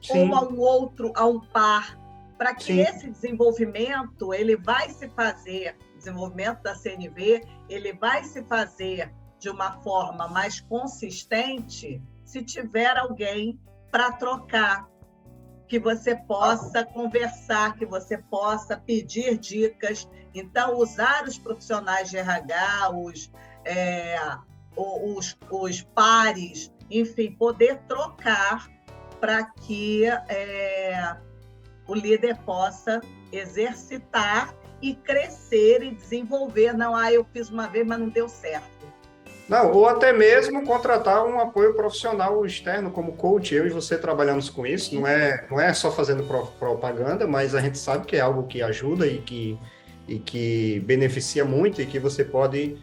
ou a um outro, a um par, para que esse desenvolvimento, ele vai se fazer, desenvolvimento da CNV, ele vai se fazer de uma forma mais consistente se tiver alguém para trocar, que você possa conversar, que você possa pedir dicas. Então, usar os profissionais de RH, os pares, enfim, poder trocar para que o líder possa exercitar e crescer e desenvolver. Não, eu fiz uma vez, mas não deu certo. Não, ou até mesmo contratar um apoio profissional externo como coach. Eu e você trabalhamos com isso, não é só fazendo propaganda, mas a gente sabe que é algo que ajuda e que beneficia muito e que você pode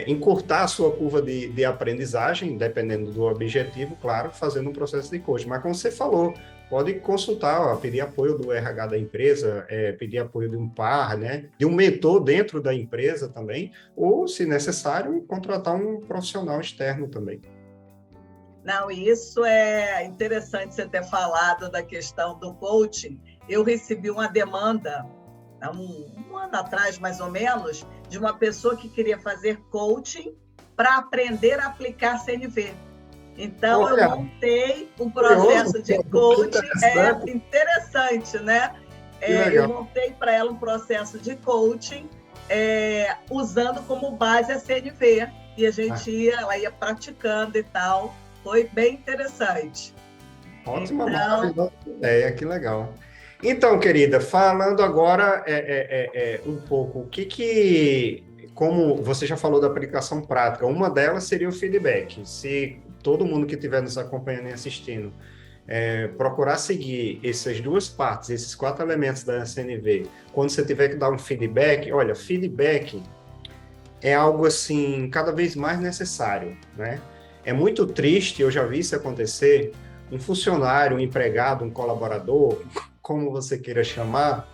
encurtar a sua curva de aprendizagem, dependendo do objetivo, claro, fazendo um processo de coaching. Mas como você falou, pode consultar, pedir apoio do RH da empresa, pedir apoio de um par, né, de um mentor dentro da empresa também, ou, se necessário, contratar um profissional externo também. Não, isso é interessante você ter falado da questão do coaching. Eu recebi uma demanda há um ano atrás, mais ou menos, de uma pessoa que queria fazer coaching para aprender a aplicar CNV. Então, eu Olha, montei um curioso, processo de que coaching, interessante, interessante, né? que Eu legal. montei para ela um processo de coaching, usando como base a CNV, e ela ia praticando e tal, foi bem interessante. Ótima, Então, maravilhosa ideia, que legal. Então, querida, falando agora um pouco, como você já falou da aplicação prática, uma delas seria o feedback. Se todo mundo que estiver nos acompanhando e assistindo procurar seguir essas duas partes, esses 4 elementos da CNV, quando você tiver que dar um feedback, olha, feedback é algo assim cada vez mais necessário, né? É muito triste, eu já vi isso acontecer, um funcionário, um empregado, um colaborador, como você queira chamar,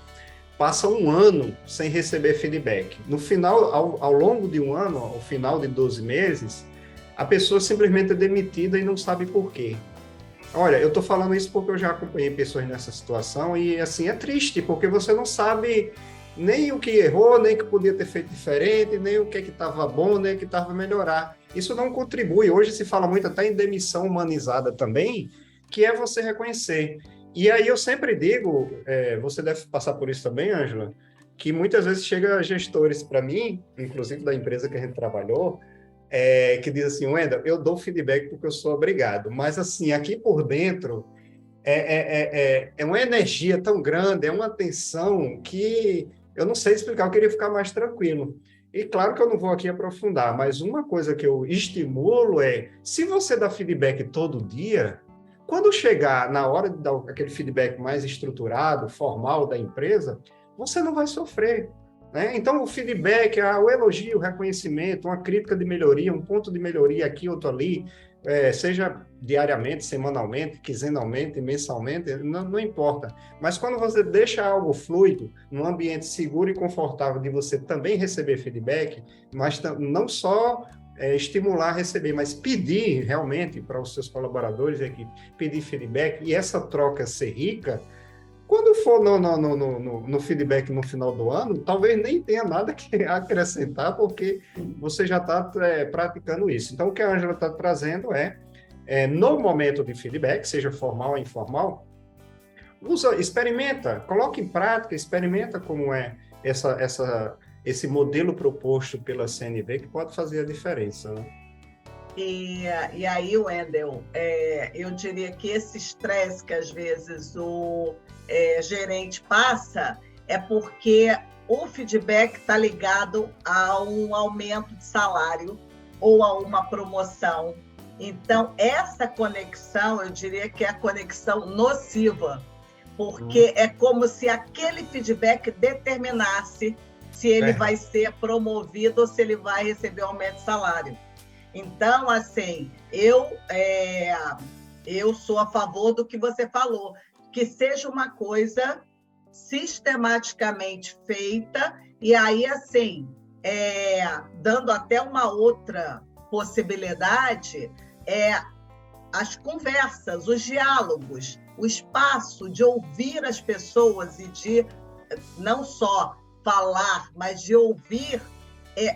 passa um ano sem receber feedback. No final, ao longo de um ano, ao final de 12 meses, a pessoa simplesmente é demitida e não sabe por quê. Olha, eu estou falando isso porque eu já acompanhei pessoas nessa situação e, assim, é triste, porque você não sabe nem o que errou, nem o que podia ter feito diferente, nem o que estava bom, nem o que estava a melhorar. Isso não contribui. Hoje se fala muito até em demissão humanizada também, que é você reconhecer. E aí eu sempre digo, você deve passar por isso também, Ângela, que muitas vezes chega gestores para mim, inclusive da empresa que a gente trabalhou, que diz assim, Wendel, eu dou feedback porque eu sou obrigado, mas assim, aqui por dentro é uma energia tão grande, é uma tensão que eu não sei explicar, eu queria ficar mais tranquilo. E claro que eu não vou aqui aprofundar, mas uma coisa que eu estimulo se você dá feedback todo dia, quando chegar na hora de dar aquele feedback mais estruturado, formal da empresa, você não vai sofrer, né? Então, o feedback, o elogio, o reconhecimento, uma crítica de melhoria, um ponto de melhoria aqui, outro ali, seja diariamente, semanalmente, quinzenalmente, mensalmente, não importa. Mas quando você deixa algo fluido, num ambiente seguro e confortável de você também receber feedback, mas não só estimular a receber, mas pedir realmente para os seus colaboradores e equipe, pedir feedback, e essa troca ser rica, quando for no feedback no final do ano, talvez nem tenha nada que acrescentar, porque você já está praticando isso. Então, o que a Ângela está trazendo no momento de feedback, seja formal ou informal, experimenta, coloque em prática, experimenta como é esse modelo proposto pela CNV, que pode fazer a diferença, né? E aí, Wendel, eu diria que esse estresse que às vezes o gerente passa é porque o feedback está ligado a um aumento de salário ou a uma promoção. Então, essa conexão, eu diria que é a conexão nociva, porque é como se aquele feedback determinasse se ele vai ser promovido ou se ele vai receber aumento de salário. Então, assim, eu sou a favor do que você falou, que seja uma coisa sistematicamente feita, e aí, assim, dando até uma outra possibilidade, as conversas, os diálogos, o espaço de ouvir as pessoas e de não só falar, mas de ouvir.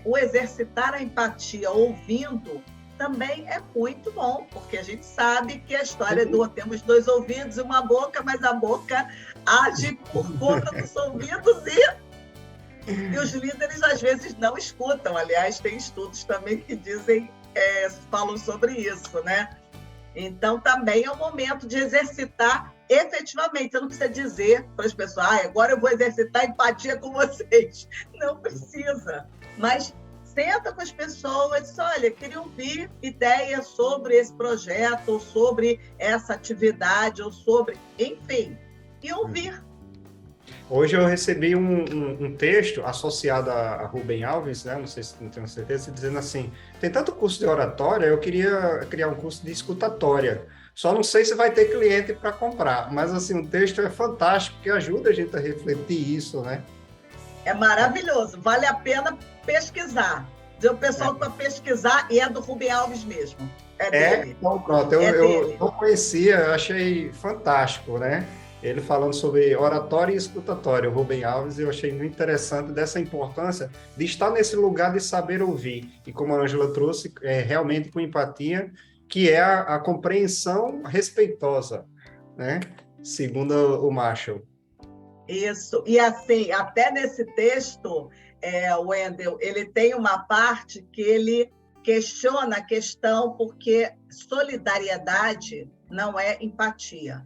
O exercitar a empatia ouvindo também é muito bom, porque a gente sabe que a história temos 2 ouvidos e uma boca, mas a boca age por conta dos ouvidos e os líderes às vezes não escutam. Aliás, tem estudos também que falam sobre isso, né? Então, também é o momento de exercitar efetivamente. Você não precisa dizer para as pessoas, agora eu vou exercitar empatia com vocês. Não precisa. Mas senta com as pessoas e diz, olha, queria ouvir ideias sobre esse projeto, ou sobre essa atividade, ou sobre, enfim, e ouvir. Hoje eu recebi um texto associado a Rubem Alves, né? Não sei se não tenho certeza, dizendo assim, tem tanto curso de oratória, eu queria criar um curso de escutatória. Só não sei se vai ter cliente para comprar, mas assim, o texto é fantástico, que ajuda a gente a refletir isso, né? É maravilhoso, vale a pena pesquisar. Dizer o pessoal para pesquisar, e é do Rubem Alves mesmo. É dele. Então pronto, eu não conhecia, eu achei fantástico, né? ele falando sobre oratório e escutatório, o Rubem Alves, eu achei muito interessante dessa importância de estar nesse lugar de saber ouvir, e como a Ângela trouxe, realmente com empatia, que é a compreensão respeitosa, né? Segundo o Marshall. Isso. E assim, até nesse texto, Wendel, ele tem uma parte que ele questiona a questão porque solidariedade não é empatia.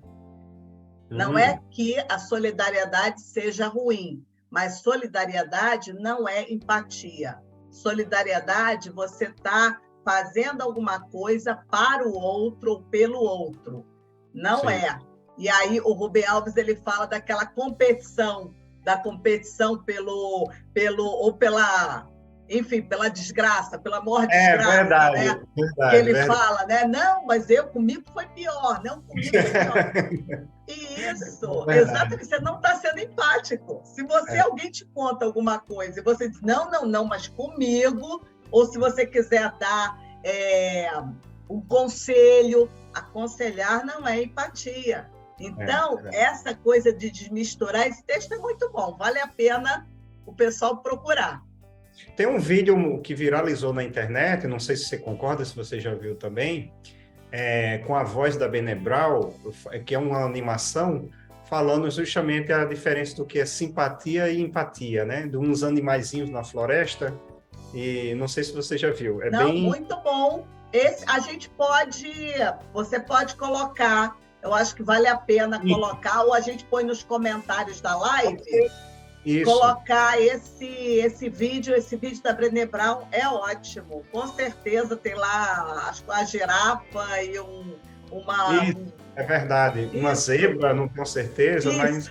Não é que a solidariedade seja ruim, mas solidariedade não é empatia. Solidariedade, você está fazendo alguma coisa para o outro ou pelo outro. Não Sim. é. E aí o Rubem Alves ele fala daquela competição, da competição ou pela, enfim, pela desgraça, pela maior desgraça, verdade, né? Verdade, que ele verdade. fala, né? Não, mas comigo foi pior, não, comigo foi pior. Isso, exatamente, você não está sendo empático. Se alguém te conta alguma coisa e você diz, não, mas comigo, ou se você quiser dar um conselho, aconselhar não é empatia. Então, essa coisa de desmisturar, esse texto é muito bom, vale a pena o pessoal procurar. Tem um vídeo que viralizou na internet, não sei se você concorda, se você já viu também, com a voz da Brené Brown, que é uma animação falando justamente a diferença do que é simpatia e empatia, né? De uns animaizinhos na floresta, e não sei se você já viu. Muito bom. Você pode colocar, eu acho que vale a pena colocar, ou a gente põe nos comentários da live, colocar esse vídeo da Brené Brown é ótimo, com certeza tem lá a girafa e uma... É verdade, uma zebra, não tenho certeza, mas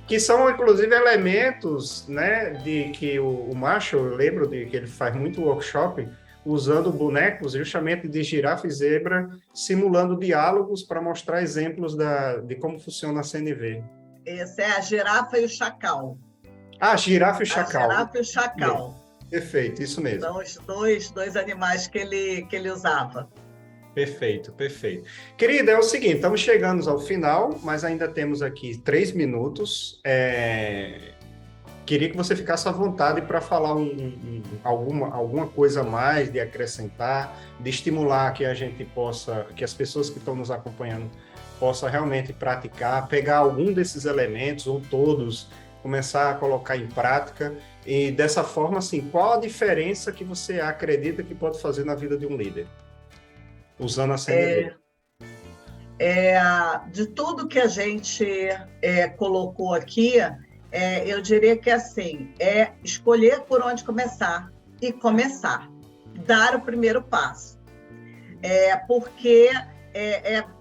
que são inclusive elementos, né, de que o Marshall, eu lembro de que ele faz muito workshop usando bonecos justamente de girafa e zebra, simulando diálogos para mostrar exemplos de como funciona a CNV. Esse é a girafa e o chacal. Girafa e o chacal. A girafa e o chacal. Perfeito, isso mesmo. São os dois animais que ele usava. Perfeito. Querida, é o seguinte, estamos chegando ao final, mas ainda temos aqui 3 minutos. Queria que você ficasse à vontade para falar alguma coisa a mais, de acrescentar, de estimular que a gente possa, que as pessoas que estão nos acompanhando possam realmente praticar, pegar algum desses elementos, ou todos, começar a colocar em prática, e dessa forma, assim, qual a diferença que você acredita que pode fazer na vida de um líder, usando a CNV? De tudo que a gente colocou aqui, eu diria que assim, escolher por onde começar e começar, dar o primeiro passo. Porque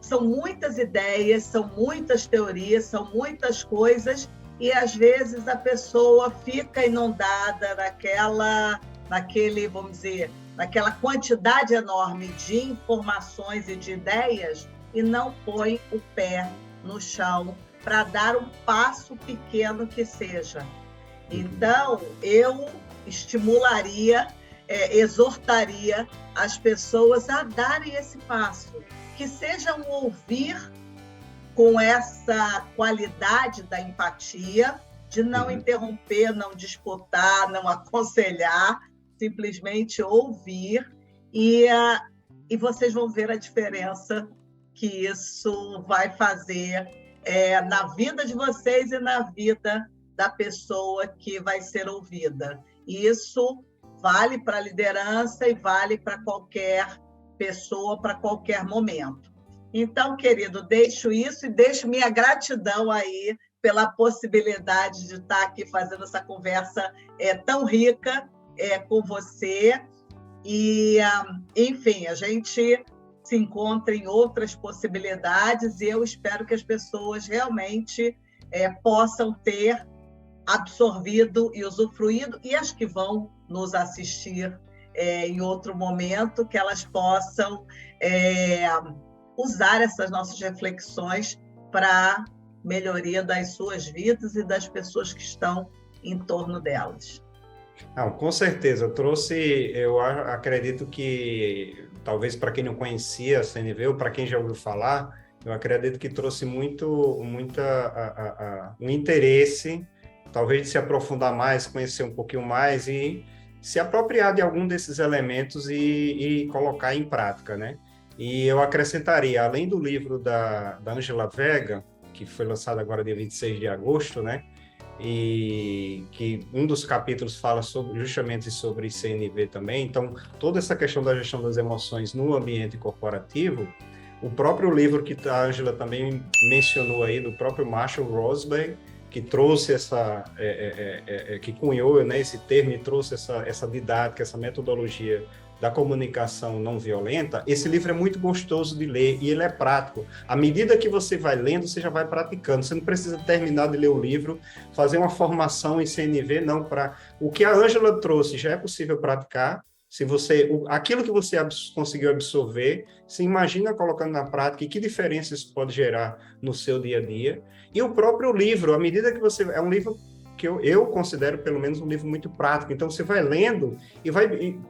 são muitas ideias, são muitas teorias, são muitas coisas, e às vezes a pessoa fica inundada vamos dizer, naquela quantidade enorme de informações e de ideias e não põe o pé no chão para dar um passo pequeno que seja. Então, eu estimularia, exortaria as pessoas a darem esse passo, que seja um ouvir com essa qualidade da empatia, de não interromper, não disputar, não aconselhar, simplesmente ouvir, e vocês vão ver a diferença que isso vai fazer na vida de vocês e na vida da pessoa que vai ser ouvida. E isso vale para a liderança e vale para qualquer pessoa, para qualquer momento. Então, querido, deixo isso e deixo minha gratidão aí pela possibilidade de estar aqui fazendo essa conversa tão rica com você. E, enfim, a gente se encontra em outras possibilidades e eu espero que as pessoas realmente possam ter absorvido e usufruído, e as que vão nos assistir em outro momento, que elas possam usar essas nossas reflexões para melhoria das suas vidas e das pessoas que estão em torno delas. Não, com certeza, eu acredito que, talvez para quem não conhecia a CNV, ou para quem já ouviu falar, Eu acredito que trouxe um interesse, talvez de se aprofundar mais, conhecer um pouquinho mais e se apropriar de algum desses elementos e colocar em prática, né? E eu acrescentaria, além do livro da Angela Vega, que foi lançado agora dia 26 de agosto, né? E que um dos capítulos fala justamente sobre CNV também. Então, toda essa questão da gestão das emoções no ambiente corporativo, o próprio livro que a Angela também mencionou aí, do próprio Marshall Rosenberg, que trouxe que cunhou, né, esse termo e trouxe essa didática, essa metodologia da comunicação não violenta. Esse livro é muito gostoso de ler e ele é prático. À medida que você vai lendo, você já vai praticando. Você não precisa terminar de ler o livro, fazer uma formação em CNV, não. O que a Ângela trouxe já é possível praticar. Se aquilo que você conseguiu absorver, se imagina colocando na prática e que diferença isso pode gerar no seu dia a dia. E o próprio livro, à medida que você... É um livro que eu considero, pelo menos, um livro muito prático. Então, você vai lendo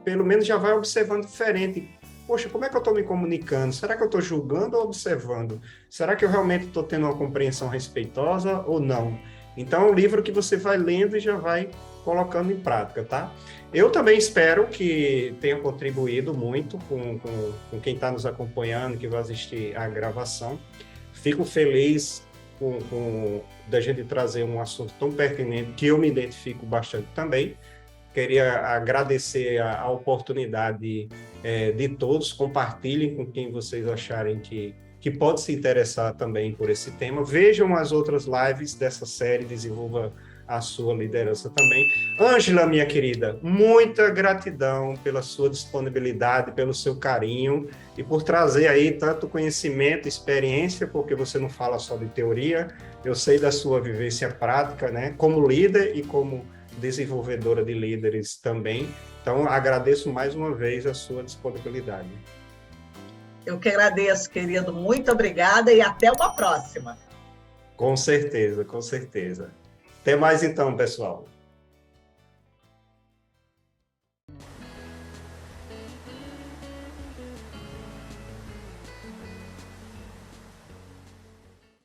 pelo menos, já vai observando diferente. Poxa, como é que eu estou me comunicando? Será que eu estou julgando ou observando? Será que eu realmente estou tendo uma compreensão respeitosa ou não? Então, é um livro que você vai lendo e já vai colocando em prática, tá? Eu também espero que tenha contribuído muito com quem está nos acompanhando, que vai assistir à gravação. Fico feliz da gente trazer um assunto tão pertinente que eu me identifico bastante também. Queria agradecer a oportunidade de todos, compartilhem com quem vocês acharem que pode se interessar também por esse tema. Vejam as outras lives dessa série, desenvolva a sua liderança também. Ângela, minha querida, muita gratidão pela sua disponibilidade, pelo seu carinho e por trazer aí tanto conhecimento, experiência, porque você não fala só de teoria, eu sei da sua vivência prática, né, como líder e como desenvolvedora de líderes também. Então, agradeço mais uma vez a sua disponibilidade. Eu que agradeço, querido. Muito obrigada e até uma próxima. Com certeza, com certeza. Até mais então, pessoal.